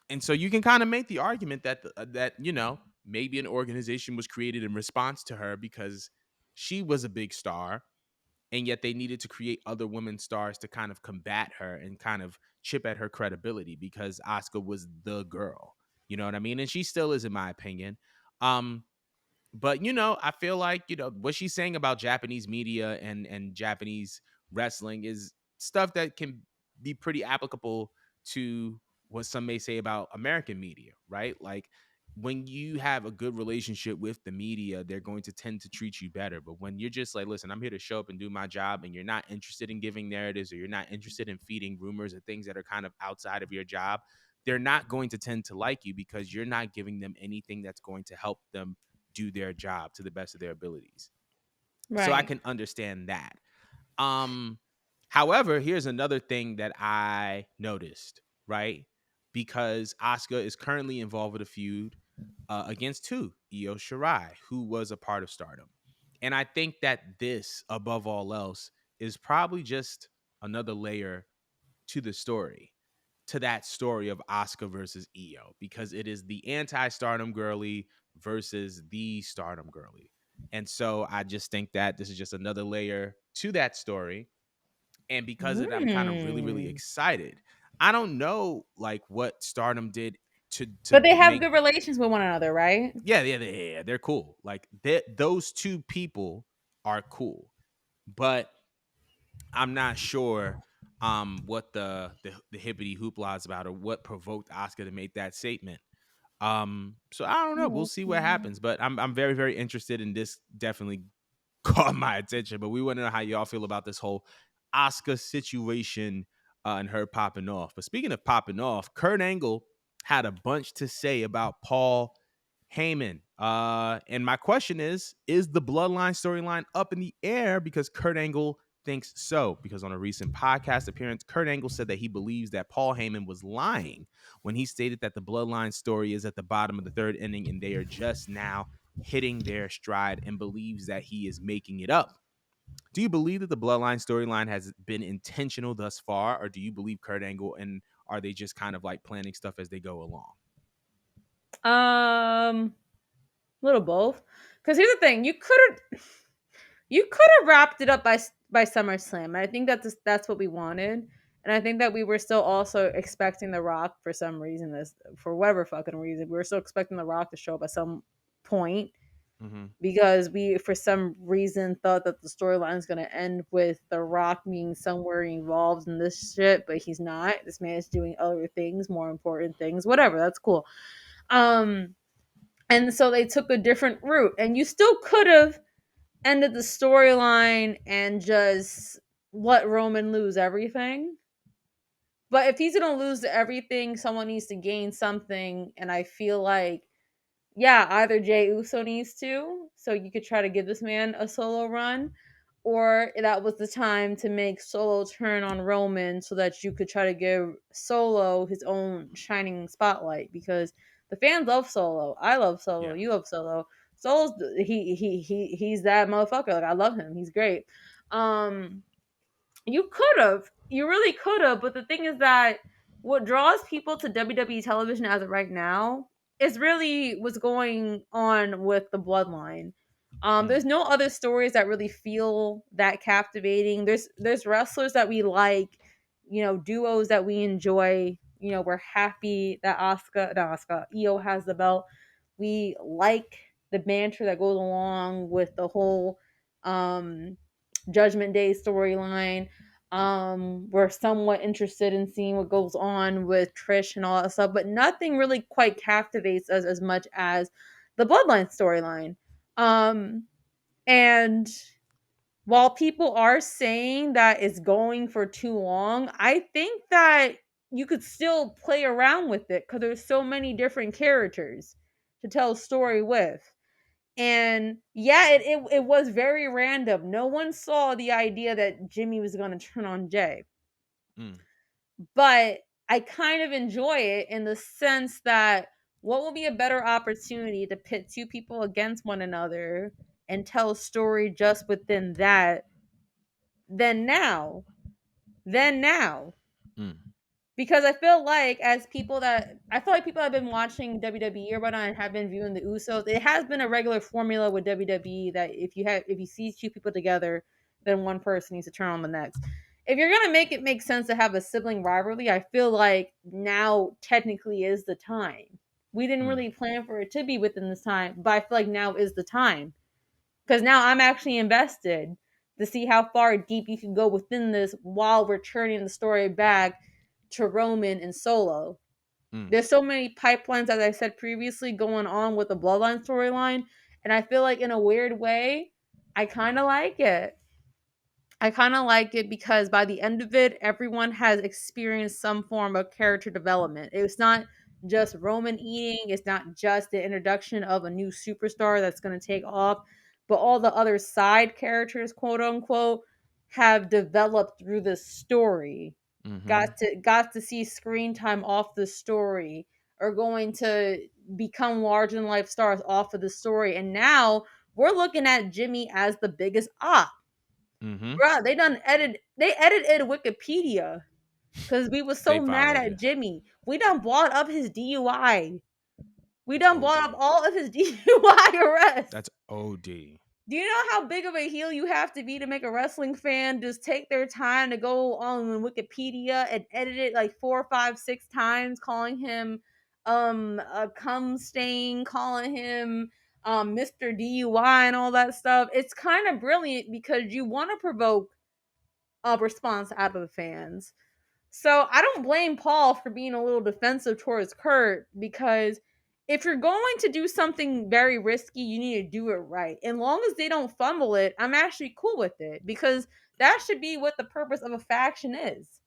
And so you can kind of make the argument that that maybe an organization was created in response to her because she was a big star, and yet they needed to create other women stars to kind of combat her and kind of chip at her credibility because Asuka was the girl. You know what I mean? And she still is, in my opinion. Um, but I feel like what she's saying about Japanese media and Japanese wrestling is stuff that can be pretty applicable to what some may say about American media, right? Like, when you have a good relationship with the media, they're going to tend to treat you better. But when you're just like, listen, I'm here to show up and do my job, and you're not interested in giving narratives, or you're not interested in feeding rumors or things that are kind of outside of your job, they're not going to tend to like you because you're not giving them anything that's going to help them do their job to the best of their abilities. So I Right. can understand that. Um, However, here's another thing that I noticed, right? Because Asuka is currently involved with a feud against two, Io Shirai, who was a part of Stardom. And I think that this, above all else, is probably just another layer to the story, to that story of Asuka versus Io, because it is the anti-Stardom girly versus the Stardom girly. And so I just think that this is just another layer to that story. And because of it, I'm kind of really, really Mm. excited. I don't know like what Stardom did to But they have make. good relations with one another, right? Yeah, yeah, yeah, yeah, they're cool. Like those two people are cool. But I'm not sure what the hippity hoopla is about, or what provoked Oscar to make that statement. So I don't know. We'll see what happens. But I'm very, very interested in this. Definitely caught my attention. But we want to know how y'all feel about this whole Oscar situation and her popping off. But speaking of popping off, Kurt Angle had a bunch to say about Paul Heyman. And my question is the Bloodline storyline up in the air? Because Kurt Angle thinks so. Because on a recent podcast appearance, Kurt Angle said that he believes that Paul Heyman was lying when he stated that the Bloodline story is at the bottom of the third inning and they are just now hitting their stride, and believes that he is making it up. Do you believe that the Bloodline storyline has been intentional thus far, or do you believe Kurt Angle, and are they just kind of like planning stuff as they go along? Um, little both. Because here's the thing: you could have wrapped it up by SummerSlam, and I think that's what we wanted. And I think that we were still also expecting The Rock for some reason, this for whatever fucking reason, we were still expecting The Rock to show up at some point Mm-hmm. because we, for some reason, thought that the storyline is going to end with The Rock being somewhere involved in this shit, but he's not. This man is doing other things, more important things, whatever. That's cool. Um, and so they took a different route, and you still could have ended the storyline and just let Roman lose everything. But if he's gonna lose everything, someone needs to gain something, and I feel like, yeah, either Jay Uso needs to, so you could try to give this man a solo run, or that was the time to make Solo turn on Roman so that you could try to give Solo his own shining spotlight because the fans love Solo. I love Solo. Yeah. You love Solo. Solo's he's that motherfucker. Like, I love him. He's great. Um you could have. You really could have. But the thing is that what draws people to WWE television as of right now is really what's going on with the bloodline. Mm. There's no other stories that really feel that captivating. There's wrestlers that we like, duos that we enjoy. We're happy that Io has the belt. We like the banter that goes along with the whole um Judgment Day storyline. We're somewhat interested in seeing what goes on with Trish and all that stuff, but nothing really quite captivates us as much as the Bloodline storyline. And while people are saying that it's going for too long, I think that you could still play around with it because there's so many different characters to tell a story with. And yeah, it was very random. No one saw the idea that Jimmy was going to turn on Jay. Mm. But I kind of enjoy it in the sense that what will be a better opportunity to pit two people against one another and tell a story just within that than now? Than now. Mm, Because I feel like people that have been watching WWE or whatnot and have been viewing the Usos, it has been a regular formula with WWE that if you see two people together, then one person needs to turn on the next. If you're gonna make it make sense to have a sibling rivalry, I feel like now technically is the time. We didn't mm, really plan for it to be within this time, but I feel like now is the time. Because now I'm actually invested to see how far deep you can go within this while returning the story back to Roman and Solo. mm, There's so many pipelines, as I said previously, going on with the Bloodline storyline, and I feel like in a weird way, I kind of like it. I kind of like it because by the end of it, everyone has experienced some form of character development. It's not just Roman eating, it's not just the introduction of a new superstar that's going to take off, but all the other side characters, quote unquote, have developed through the story. mm-hmm, Got to see screen time off the story, are going to become larger than life stars off of the story. And now we're looking at Jimmy as the biggest op. mm-hmm. Bruh, they edited Wikipedia because we was They so mad at violated Jimmy. We done brought up his DUI. We done brought up OD. all of his DUI arrests. That's OD. Do you know how big of a heel you have to be to make a wrestling fan just take their time to go on Wikipedia and edit it like 4, 5, 6 times, calling him a cum stain, calling him Mr. DUI and all that stuff? It's kind of brilliant because you want to provoke a response out of the fans. So I don't blame Paul for being a little defensive towards Kurt because if you're going to do something very risky, you need to do it right. And long as they don't fumble it, I'm actually cool with it because that should be what the purpose of a faction is.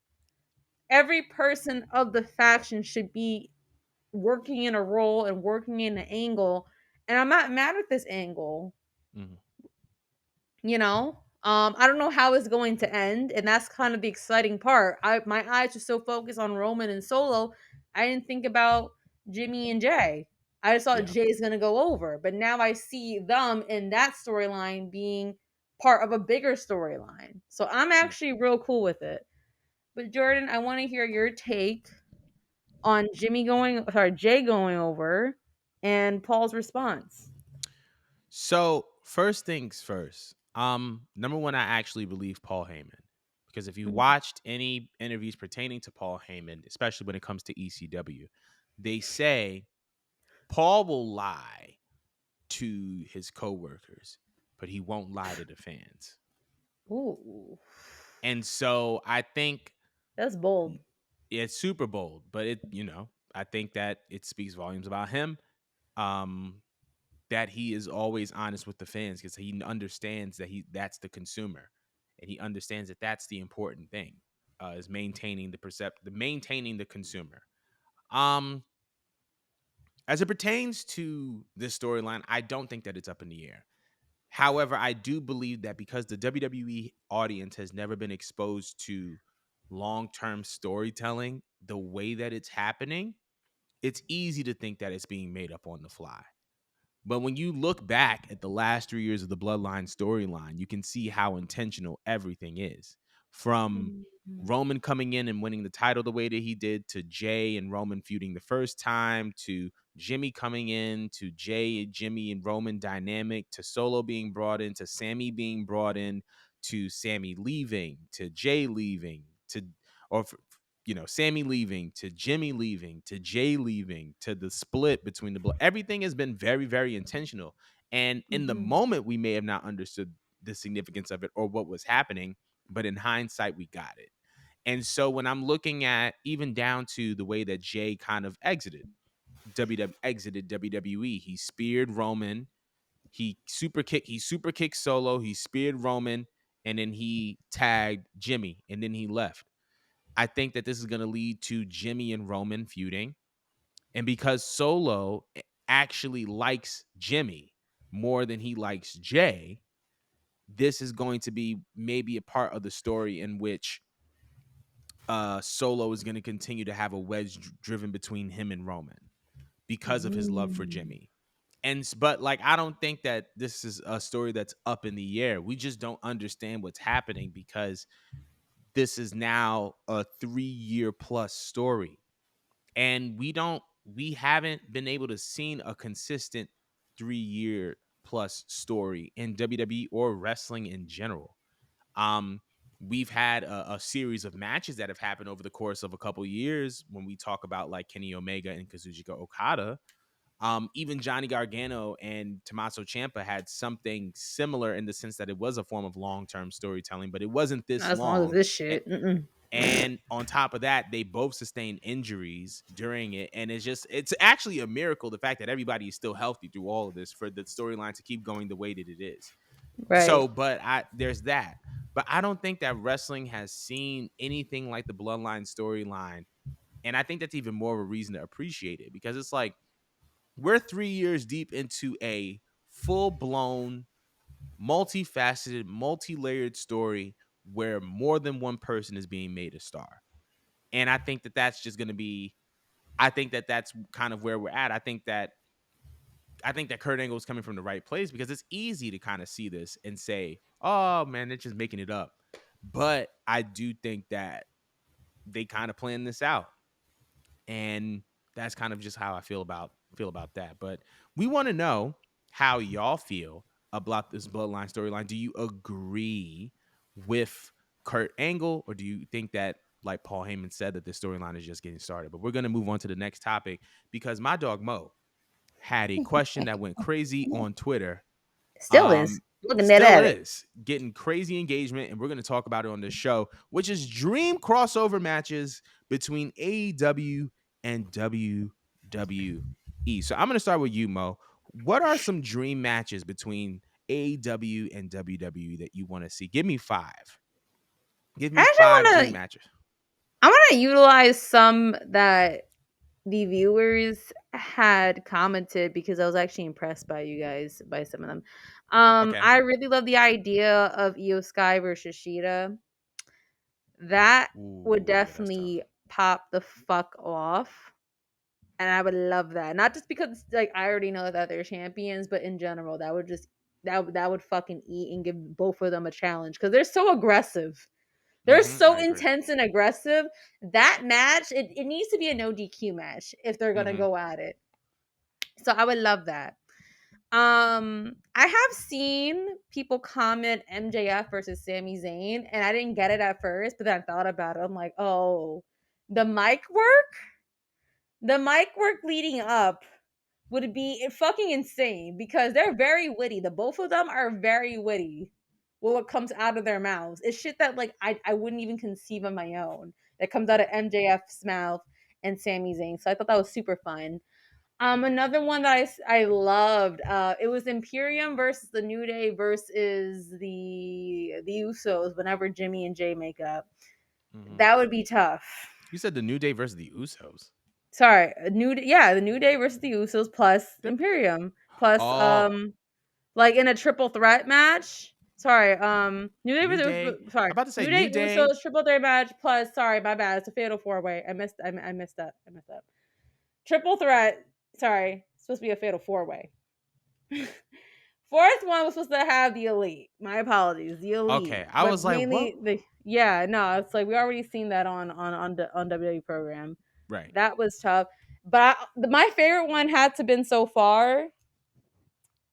Every person of the faction should be working in a role and working in an angle. And I'm not mad at this angle. Mm, I don't know how it's going to end, and that's kind of the exciting part. My eyes are so focused on Roman and Solo, I didn't think about Jimmy and Jay. I just thought yeah. Jay's gonna go over, but now I see them in that storyline being part of a bigger storyline. So I'm Mm. actually real cool with it. But Jordan, I want to hear your take on Jay going over and Paul's response. So first things first. Number one, I actually believe Paul Heyman because if you Mhm. watched any interviews pertaining to Paul Heyman, especially when it comes to ECW, they say Paul will lie to his coworkers, but he won't lie to the fans. Ooh, And so I think that's bold. it's super bold, but I think that it speaks volumes about him. Um, that he is always honest with the fans because he understands that that's the consumer, and he understands that that's the important thing, is maintaining the consumer. Um, as it pertains to this storyline, I don't think that it's up in the air. However, I do believe that because the WWE audience has never been exposed to long-term storytelling the way that it's happening, it's easy to think that it's being made up on the fly. But when you look back at the last 3 years of the Bloodline storyline, you can see how intentional everything is. From Mhm. Roman coming in and winning the title the way that he did, to Jay and Roman feuding the first time, to Jimmy coming in, to Jay, Jimmy, and Roman dynamic, to Solo being brought in, to Sammy being brought in, to Sammy leaving, to Jay leaving, or Sammy leaving, to Jimmy leaving, to Jay leaving, to the split between everything has been very, very intentional. And in the Mhm. moment, we may have not understood the significance of it or what was happening, but in hindsight, we got it. And so when I'm looking at even down to the way that Jay kind of exited WWE, he speared Roman, he super kicked Solo, he speared Roman, and then he tagged Jimmy, and then he left. I think that this is going to lead to Jimmy and Roman feuding. And because Solo actually likes Jimmy more than he likes Jay, this is going to be maybe a part of the story in which Solo is going to continue to have a wedge driven between him and Roman. because of his love for Mm. Jimmy. But like I don't think that this is a story that's up in the air. We just don't understand what's happening because this is now a 3-year plus story. And we haven't been able to see a consistent 3-year plus story in WWE or wrestling in general. Um, we've had a series of matches that have happened over the course of a couple years when we talk about like Kenny Omega and Kazuchika Okada. Even Johnny Gargano and Tommaso Ciampa had something similar in the sense that it was a form of long-term storytelling, but it wasn't this Not as long as long. this A- shit. Mm-mm. And on top of that, they both sustained injuries during it. And it's actually a miracle the fact that everybody is still healthy through all of this for the storyline to keep going the way that it is. Right. So, but there's that. But I don't think that wrestling has seen anything like the Bloodline storyline. And I think that's even more of a reason to appreciate it because it's like we're 3 years deep into a full blown, multifaceted, multi layered story where more than one person is being made a star. And I think that that's just going to be, I think that that's kind of where we're at. I think that Kurt Angle is coming from the right place because it's easy to kind of see this and say, "Oh man, they're just making it up." But I do think that they kind of planned this out, and that's kind of just how I feel about that. But we want to know how y'all feel about this Bloodline storyline. Do you agree with Kurt Angle, or do you think that, like Paul Heyman said, that this storyline is just getting started? But we're gonna move on to the next topic because my dog Mo had a question that went crazy on Twitter. Still is. um Looking dead Still at it. is getting crazy engagement, and we're going to talk about it on this show, which is dream crossover matches between AEW and WWE. So I'm going to start with you, Mo. What are some dream matches between AEW and WWE that you want to see? Give me five. Give I me actually five dream want to. matches. I want to utilize some that the viewers had commented because I was actually impressed by you guys by some of them. Okay. I really love the idea of Io Sky versus Sheeta. That would Ooh, yeah, that's tough. definitely pop the fuck off. And I would love that. Not just because like I already know that they're champions, but in general, that would just that would fucking eat and give both of them a challenge because they're so aggressive. They're so I agree. intense and aggressive. That match, it needs to be a no DQ match if they're gonna Hmm. go at it. So I would love that. I have seen people comment MJF versus Sami Zayn, and I didn't get it at first, but then I thought about it. I'm like, oh, the mic work, the mic work leading up would be fucking insane because they're very witty. The both of them are very witty. Well, what comes out of their mouths? It's shit that like I wouldn't even conceive on my own. That comes out of MJF's mouth and Sami Zayn. So I thought that was super fun. Another one that I loved. It was Imperium versus the New Day versus the Usos. Whenever Jimmy and Jay make up, Hmm. that would be tough. You said the New Day versus the Usos. Sorry, the New Day versus the Usos plus Yep. Imperium plus Oh, like in a triple threat match. Sorry, New Day New versus Day. I'm sorry, about to say New Day New Day. Usos triple threat match plus sorry, my bad. It's a fatal four way. I missed up. I messed up. Triple threat. Sorry, it's supposed to be a fatal four way. Fourth one was supposed to have the elite. My apologies, the elite, Okay, I but was like, what? mainly the yeah. No, it's like we already seen that on WWE program. Right. That was tough. But my favorite one had to been so far.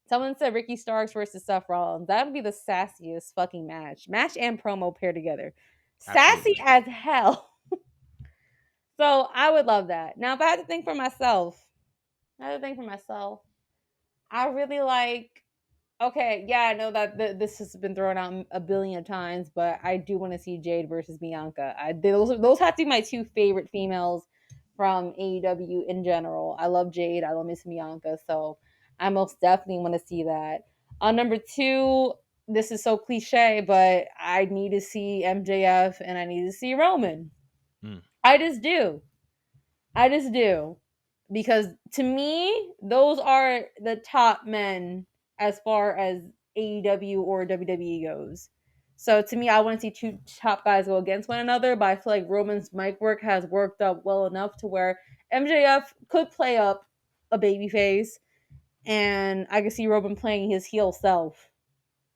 Someone said Ricky Starks versus Seth Rollins. That would be the sassiest fucking match and promo paired together. Sassy Absolutely. as hell. So I would love that. Now, if I had to think for myself, I really like. Okay, yeah, I know that this has been thrown out a billion times, but I do want to see Jade versus Bianca. Those have to be my two favorite females from AEW in general. I love Jade. I love Miss Bianca, so I most definitely want to see that. On number two, this is so cliche, but I need to see MJF and I need to see Roman. Mm, I just do. I just do. Because to me, those are the top men as far as AEW or WWE goes. So to me, I want to see two top guys go against one another, but I feel like Roman's mic work has worked up well enough to where MJF could play up a baby face, and I could see Roman playing his heel self,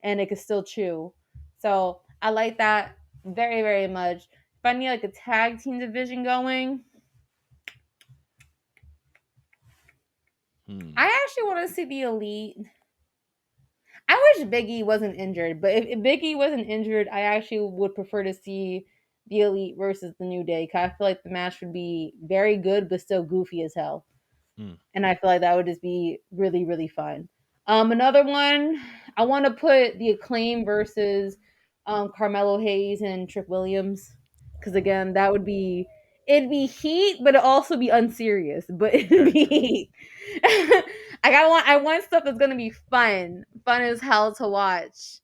and it could still chew. So I like that very, very much. If I need like a tag team division going, Hmm. I actually want to see the Elite. I wish Biggie wasn't injured, but if Biggie wasn't injured, I actually would prefer to see the Elite versus the New Day. Cause I feel like the match would be very good, but still goofy as hell. Hmm. And I feel like that would just be really, really fun. Another one, I want to put the Acclaim versus Carmelo Hayes and Trick Williams, because again, that would be it'd be heat, but it also be unserious, but it'd be Gotcha. heat. I want stuff that's gonna be fun, fun as hell to watch.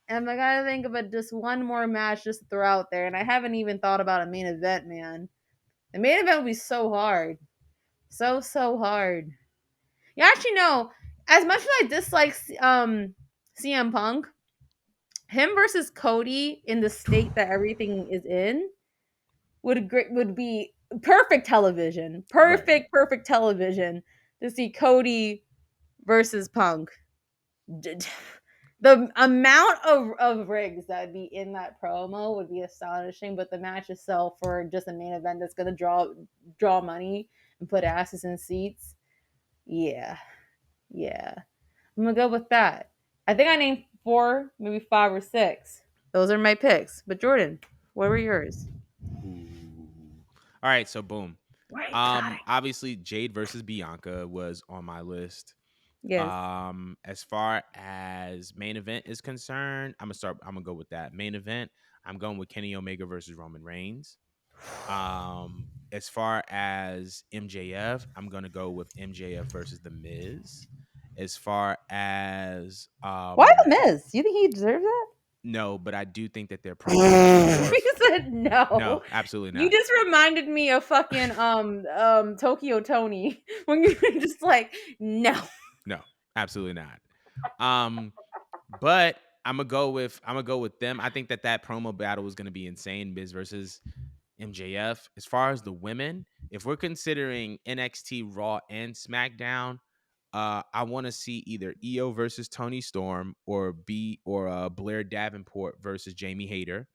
And I gotta think of just one more match just to throw out there, and I haven't even thought about a main event, man. The main event would be so hard, so hard. Yeah, actually, no. As much as I dislike CM Punk, him versus Cody in the state that everything is in would be perfect television. Right. Perfect television to see Cody versus Punk. The amount of rigs that would be in that promo would be astonishing, but the match itself for just a main event that's gonna draw money and put asses in seats. Yeah. Yeah. I'm gonna go with that. I think I named four, maybe five or six. Those are my picks. But Jordan, what were yours? Ooh. All right, so boom. What exotic? Obviously Jade versus Bianca was on my list. Yes. As far as main event is concerned, I'm gonna go with that. Main event, I'm going with Kenny Omega versus Roman Reigns. As far as MJF, I'm gonna go with MJF versus The Miz. As far as Why the Miz? You think he deserves that? no, but I do think that their promo back and forth. You said no. No, absolutely You not. just reminded me of fucking Tokyo Tony when you were just like no. No, absolutely not. Um, but I'm gonna go with them. I think that promo battle is gonna be insane. Miz versus MJF. As far as the women, if we're considering NXT, Raw, and SmackDown, I want to see either Io versus Tony Storm or Blair Davenport versus Jamie Hayter.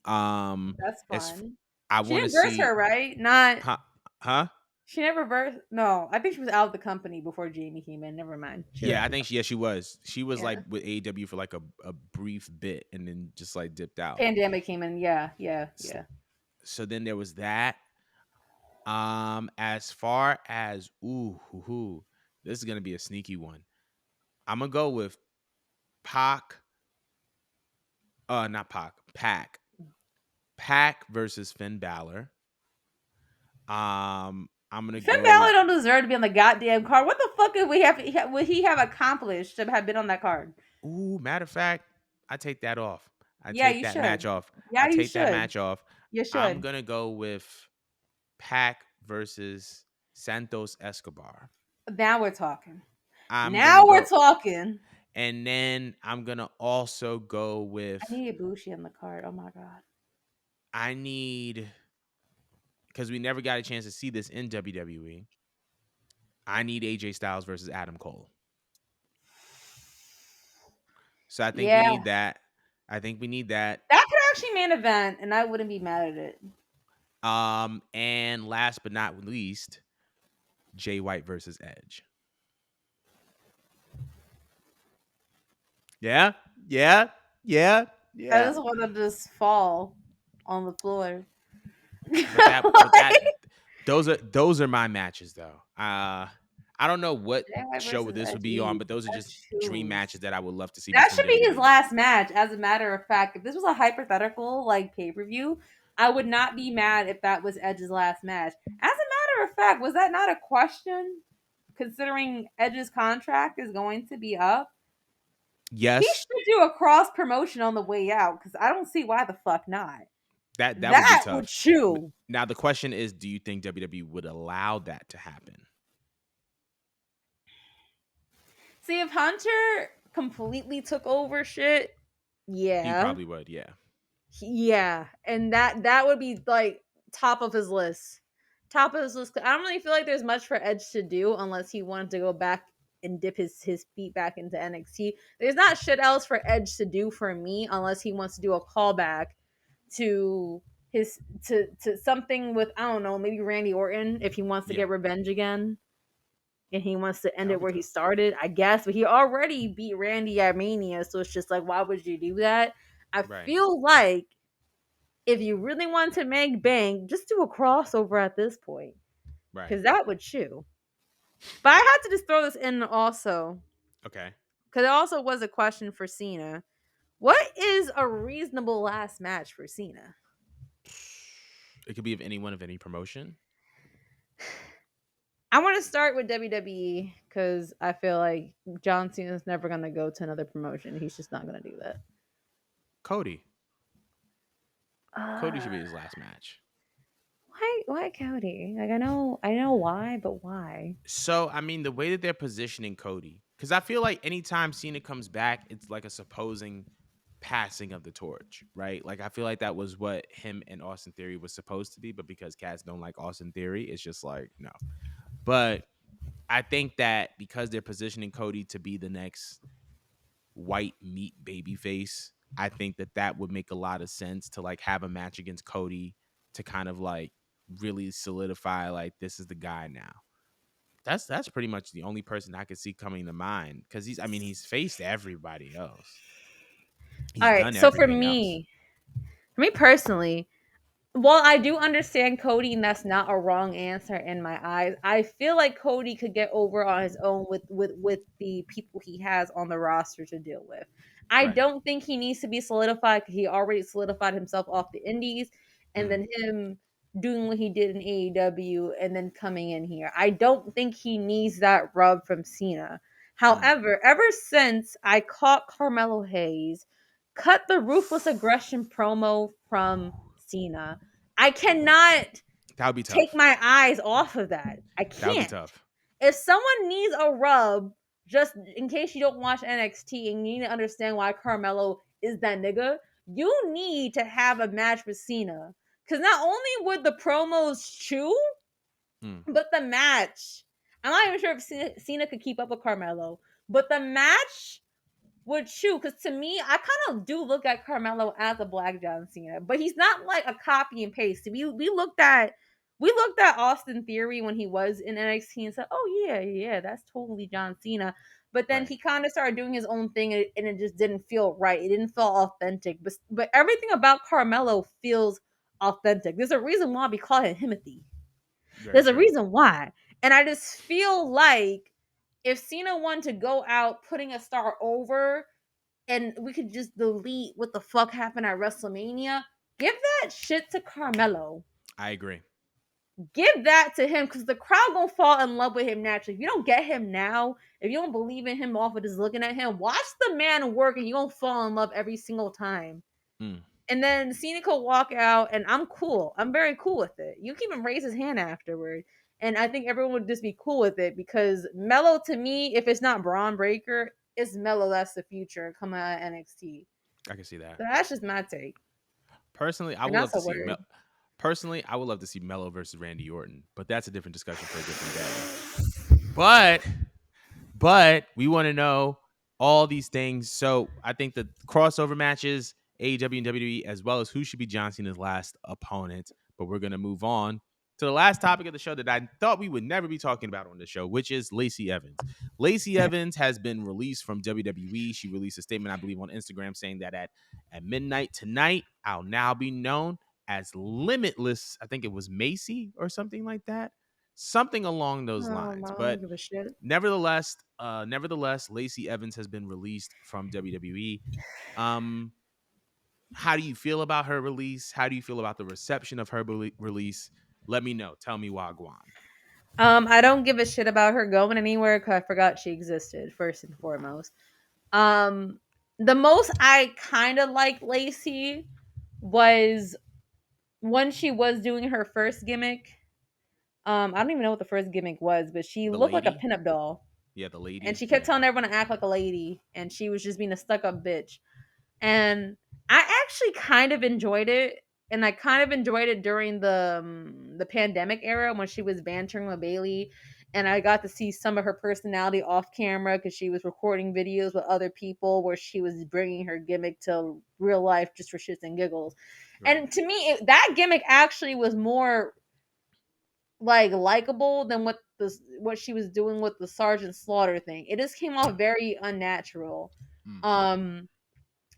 That's As f- fun. I She want to didn't verse see, her, right? Not huh? Huh? she never versed. No, I think she was out of the company before Jamie came in. Never mind. She Yeah, I never. think she was. She was Yeah. like with AEW for like a brief bit and then just like dipped out. Pandemic came in. Yeah, yeah, S- yeah. So then there was that. As far as this is gonna be a sneaky one. I'm gonna go with Pac. Not Pac. Pac. Pac versus Finn Balor. I'm gonna Finn go. Balor don't deserve to be on the goddamn card. What the fuck would he have accomplished to have been on that card? Ooh, matter of fact, I take that off. I Yeah, take you that match should. off. Yeah, I you take that should. match off. You I'm should. gonna go with Pac versus Santos Escobar. Now we're talking. I'm gonna Now we're go, talking. and then I'm gonna also go I with. need Ibushi on the card. Oh my god. I need because we never got a chance to see this in WWE. I need AJ Styles versus Adam Cole. So I think we Yeah, need that. I think we need that. that could actually main event, and I wouldn't be mad at it. And last but not least, Jay White versus Edge. Yeah, yeah, yeah, I yeah. just want to just fall on the floor. But that Like, those are my matches though. I don't know what Jay White show versus this would be on, Edgy. but those are just Let's dream choose. matches that I would love to see That between should be his WWE. last match. As a matter of fact, if this was a hypothetical like pay per view, I would not be mad if that was Edge's last match. As a matter of fact, was that not a question? Considering Edge's contract is going to be up, he Yes, should do a cross promotion on the way out because I don't see why the fuck not. that would be That would tough. chew. Now the question is, do you think WWE would allow that to happen? See, if Hunter completely took over shit, He yeah, probably would. Yeah. yeah, and that would be like top of his list. top of this list. I don't really feel like there's much for Edge to do unless he wanted to go back and dip his feet back into NXT. There's not shit else for Edge to do for me unless he wants to do a callback to his to something with, I don't know, maybe Randy Orton if he wants to Yeah, get revenge again and he wants to that end would it be where he tough. started, I guess. But he already beat Randy at Mania, so it's just like, why would you do that? I Right, feel like if you really want to make bank, just do a crossover at this point right. because that would chew. But I had to just throw this in also Okay. because it also was a question for Cena. What is a reasonable last match for Cena? It could be of anyone of any promotion. I want to start with WWE because I feel like John Cena's never gonna go to another promotion. He's just not gonna do that. Cody. Cody Uh, should be his last match. why Cody? Like I know why, but why? So, I mean, the way that they're positioning Cody, because I feel like anytime Cena comes back, it's like a supposing passing of the torch, right? Like, I feel like that was what him and Austin Theory was supposed to be, but because cats don't like Austin Theory, it's just like, no. But I think that because they're positioning Cody to be the next white meat baby face, I think that that would make a lot of sense to like have a match against Cody to kind of like really solidify like this is the guy now. That's pretty much the only person I could see coming to mind because he's faced everybody else. All He's right, done so everything else. for me personally, well, I do understand Cody, and that's not a wrong answer in my eyes. I feel like Cody could get over on his own with the people he has on the roster to deal with. I Right. don't think he needs to be solidified because he already solidified himself off the Indies, and Mm, then him doing what he did in AEW and then coming in here. I don't think he needs that rub from Cena. mm. However, ever since I caught Carmelo Hayes cut the ruthless aggression promo from Cena, I cannot That would be take tough. my eyes off of that. I That would be can't. tough. If someone needs a rub, just in case you don't watch NXT and you need to understand why Carmelo is that nigga, you need to have a match with Cena. Because not only would the promos chew, Mm. but the match. I'm not even sure if Cena could keep up with Carmelo, but the match would shoot because to me, I kind of do look at Carmelo as a Black John Cena, but he's not like a copy and paste. We looked at Austin Theory when he was in NXT and said, "Oh yeah, that's totally John Cena." But then Right. he kind of started doing his own thing, and it just didn't feel right. It didn't feel authentic. But everything about Carmelo feels authentic. There's a reason why we call him Timothy. Very There's a true. reason why, and I just feel like if Cena wanted to go out putting a star over and we could just delete what the fuck happened at WrestleMania. Give that shit to Carmelo. I agree. Give that to him because the crowd gonna fall in love with him naturally. If you don't get him now, if you don't believe in him off of just looking at him, watch the man work and you're gonna fall in love every single time. Mm. And then Cena could walk out, and I'm cool. I'm very cool with it. You can even raise his hand afterward. And I think everyone would just be cool with it because Mello, to me, if it's not Braun Breaker, it's Mello that's the future coming out of NXT. I can see that. So that's just my take. Personally, I And would love that's to a see word. Personally, I would love to see Mello versus Randy Orton, but that's a different discussion for a different day. But we want to know all these things. So I think the crossover matches, AEW and WWE, as well as who should be John Cena's last opponent. But we're gonna move on to the last topic of the show that I thought we would never be talking about on the show, which is Lacey Evans. Lacey Evans has been released from WWE. She released a statement, I believe, on Instagram saying that at midnight tonight, I'll now be known as Limitless. I think it was Macy or something like that. Something along those lines. I don't But give a shit. nevertheless, Lacey Evans has been released from WWE. Um, how do you feel about her release? How do you feel about the reception of her release? Let me know. Tell me Wagwan. I don't give a shit about her going anywhere because I forgot she existed, first and foremost. Um, the most I kind of liked Lacey was when she was doing her first gimmick. I don't even know what the first gimmick was, but she The looked like a lady? pinup doll. Yeah, the And lady. she kept Yeah. telling everyone to act like a lady, and she was just being a stuck up bitch. And I actually kind of enjoyed it. and I kind of enjoyed it during the pandemic era when she was bantering with Bailey, and I got to see some of her personality off camera because she was recording videos with other people where she was bringing her gimmick to real life just for shits and giggles. Right. And to me, that gimmick actually was more like likable than what she was doing with the Sergeant Slaughter thing. It just came off very unnatural. Mm. Um,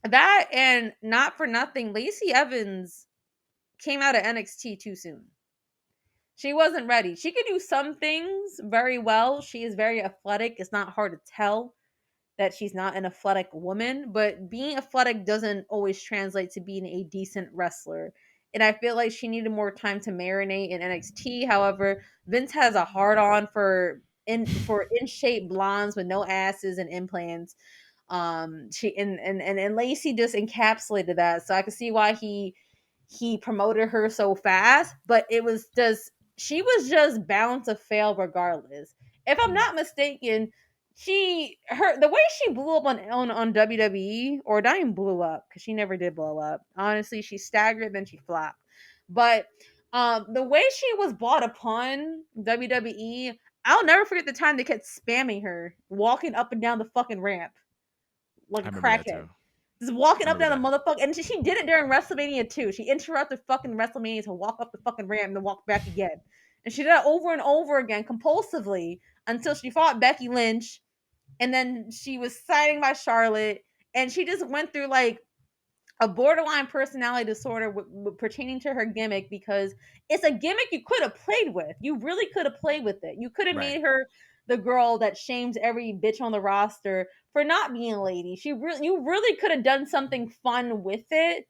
that and not for nothing, Lacey Evans came out of NXT too soon. She wasn't ready. She could do some things very well. She is very athletic. It's not hard to tell that she's not an athletic woman, but being athletic doesn't always translate to being a decent wrestler. And I feel like she needed more time to marinate in NXT. However, Vince has a hard on for in shape blondes with no asses and implants. She and Lacey just encapsulated that, so I could see why he promoted her so fast, but it was just she was just bound to fail regardless. If I'm Mm. not mistaken, the way she blew up on WWE, or not even blew up because she never did blow up. Honestly, she staggered, then she flopped. But the way she was brought upon WWE, I'll never forget the time they kept spamming her walking up and down the fucking ramp like I a remember that crackhead. too. Just I walking up remember down that. the motherfucker, and she did it during WrestleMania too. She interrupted fucking WrestleMania to walk up the fucking ramp and then walk back again, and she did that over and over again compulsively until she fought Becky Lynch, and then she was signing by Charlotte, and she just went through like a borderline personality disorder pertaining to her gimmick because it's a gimmick you could have played with. You really could have played with it. You could have Right. made her the girl that shames every bitch on the roster for not being a lady. You really could have done something fun with it,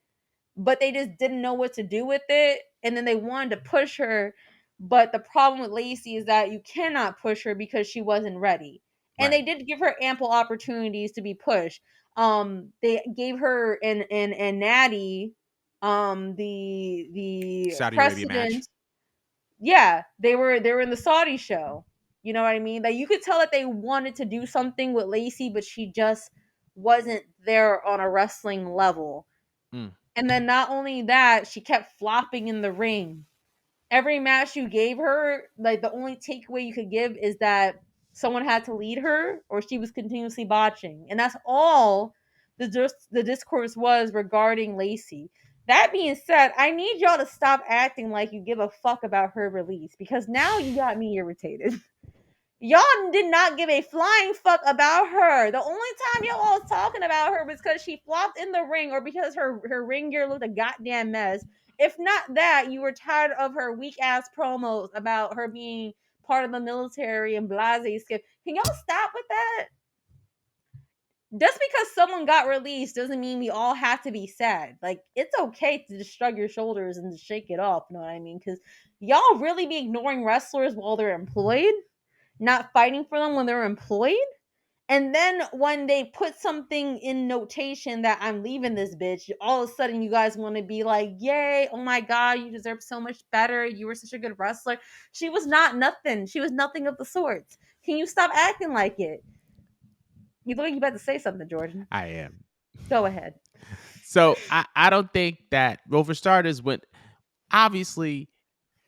but they just didn't know what to do with it, and then they wanted to push her. But the problem with Lacey is that you cannot push her because she wasn't ready, and Right. they did give her ample opportunities to be pushed. They gave her and Natty the Saudi Arabia match. precedent. Yeah, they were in the Saudi show. You know what I mean? Like you could tell that they wanted to do something with Lacey, but she just wasn't there on a wrestling level. Mm. And then not only that, she kept flopping in the ring. Every match you gave her, like the only takeaway you could give is that someone had to lead her or she was continuously botching. And that's all the discourse was regarding Lacey. That being said, I need y'all to stop acting like you give a fuck about her release because now you got me irritated. Y'all did not give a flying fuck about her. The only time y'all was talking about her was because she flopped in the ring or because her ring gear looked a goddamn mess. If not that, you were tired of her weak ass promos about her being part of the military and blase skip. Can y'all stop with that? Just because someone got released doesn't mean we all have to be sad. Like it's okay to just shrug your shoulders and just shake it off. You know what I mean? Because y'all really be ignoring wrestlers while they're employed, not fighting for them when they're employed. And then when they put something in notation that I'm leaving this bitch, all of a sudden you guys want to be like, yay, oh my God, you deserve so much better. You were such a good wrestler. She was not nothing. She was nothing of the sorts. Can you stop acting like it? You look like you about to say something, Jordan. I am. Go ahead. So I don't think that, well, for starters, when obviously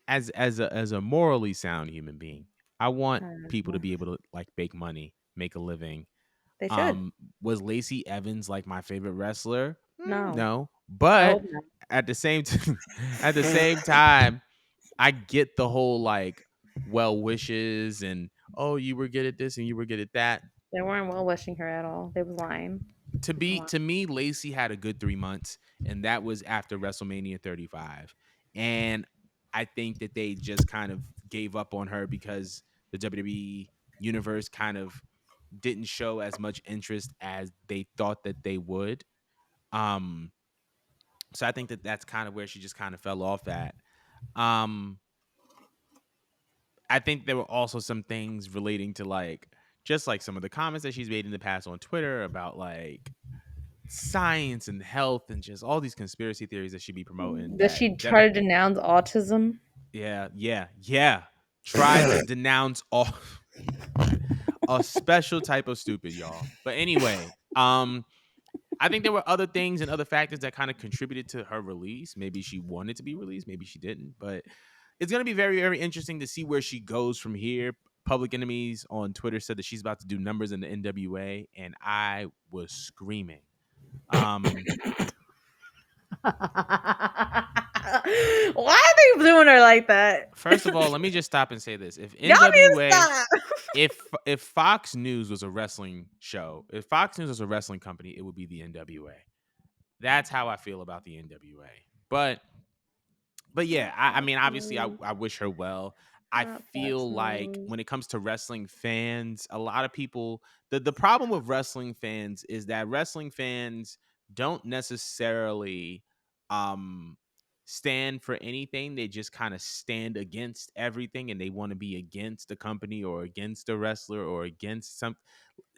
as a morally sound human being, I want people to Mhm. be able to like make money, make a living. They should. Was Lacey Evans like my favorite wrestler? No. No, but Oh, no. at the same at the same time, I get the whole like well wishes and, oh, you were good at this and you were good at that. They weren't well wishing her at all. They was lying. They was lying. To me, Lacey had a good 3 months, and that was after WrestleMania 35. And I think that they just kind of gave up on her because the WWE universe kind of didn't show as much interest as they thought that they would. Um, so I think that that's kind of where she just kind of fell off at. Um, I think there were also some things relating to like just like some of the comments that she's made in the past on Twitter about like science and health and just all these conspiracy theories that she be promoting Does that she try to denounce autism? yeah, tried to denounce all a special type of stupid, y'all. But anyway, I think there were other things and other factors that kind of contributed to her release. Maybe she wanted to be released, maybe she didn't. But it's going to be very, very interesting to see where she goes from here. Public Enemies on Twitter said that she's about to do numbers in the NWA, and I was screaming. Um, Why are they doing her like that? First of all, let me just stop and say this: if Y'all need to NWA, stop. if Fox News was a wrestling show, if Fox News was a wrestling company, it would be the NWA. That's how I feel about the NWA. But yeah, Not I Fox mean, obviously, I, News. I wish her well. I Not Fox feel like News. when it comes to wrestling fans, a lot of people, the problem with wrestling fans is that wrestling fans don't necessarily um stand for anything. They just kind of stand against everything, and they want to be against the company or against the wrestler or against some,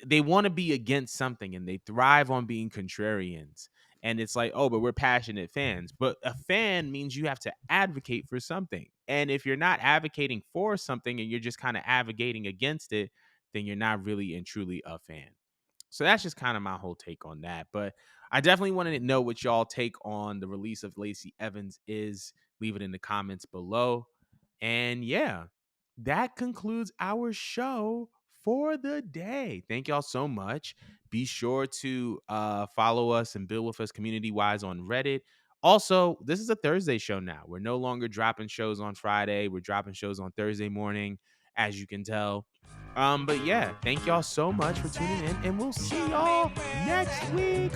they want to be against something, and they thrive on being contrarians. And it's like, oh, but we're passionate fans. But a fan means you have to advocate for something. And if you're not advocating for something and you're just kind of advocating against it, then you're not really and truly a fan. So that's just kind of my whole take on that. But I definitely wanted to know what y'all take on the release of Lacey Evans is. Leave it in the comments below. And yeah, that concludes our show for the day. Thank y'all so much. Be sure to follow us and build with us community wise on Reddit. Also, this is a Thursday show now. We're no longer dropping shows on Friday. We're dropping shows on Thursday morning, as you can tell. But yeah, thank y'all so much for tuning in, and we'll see y'all next week.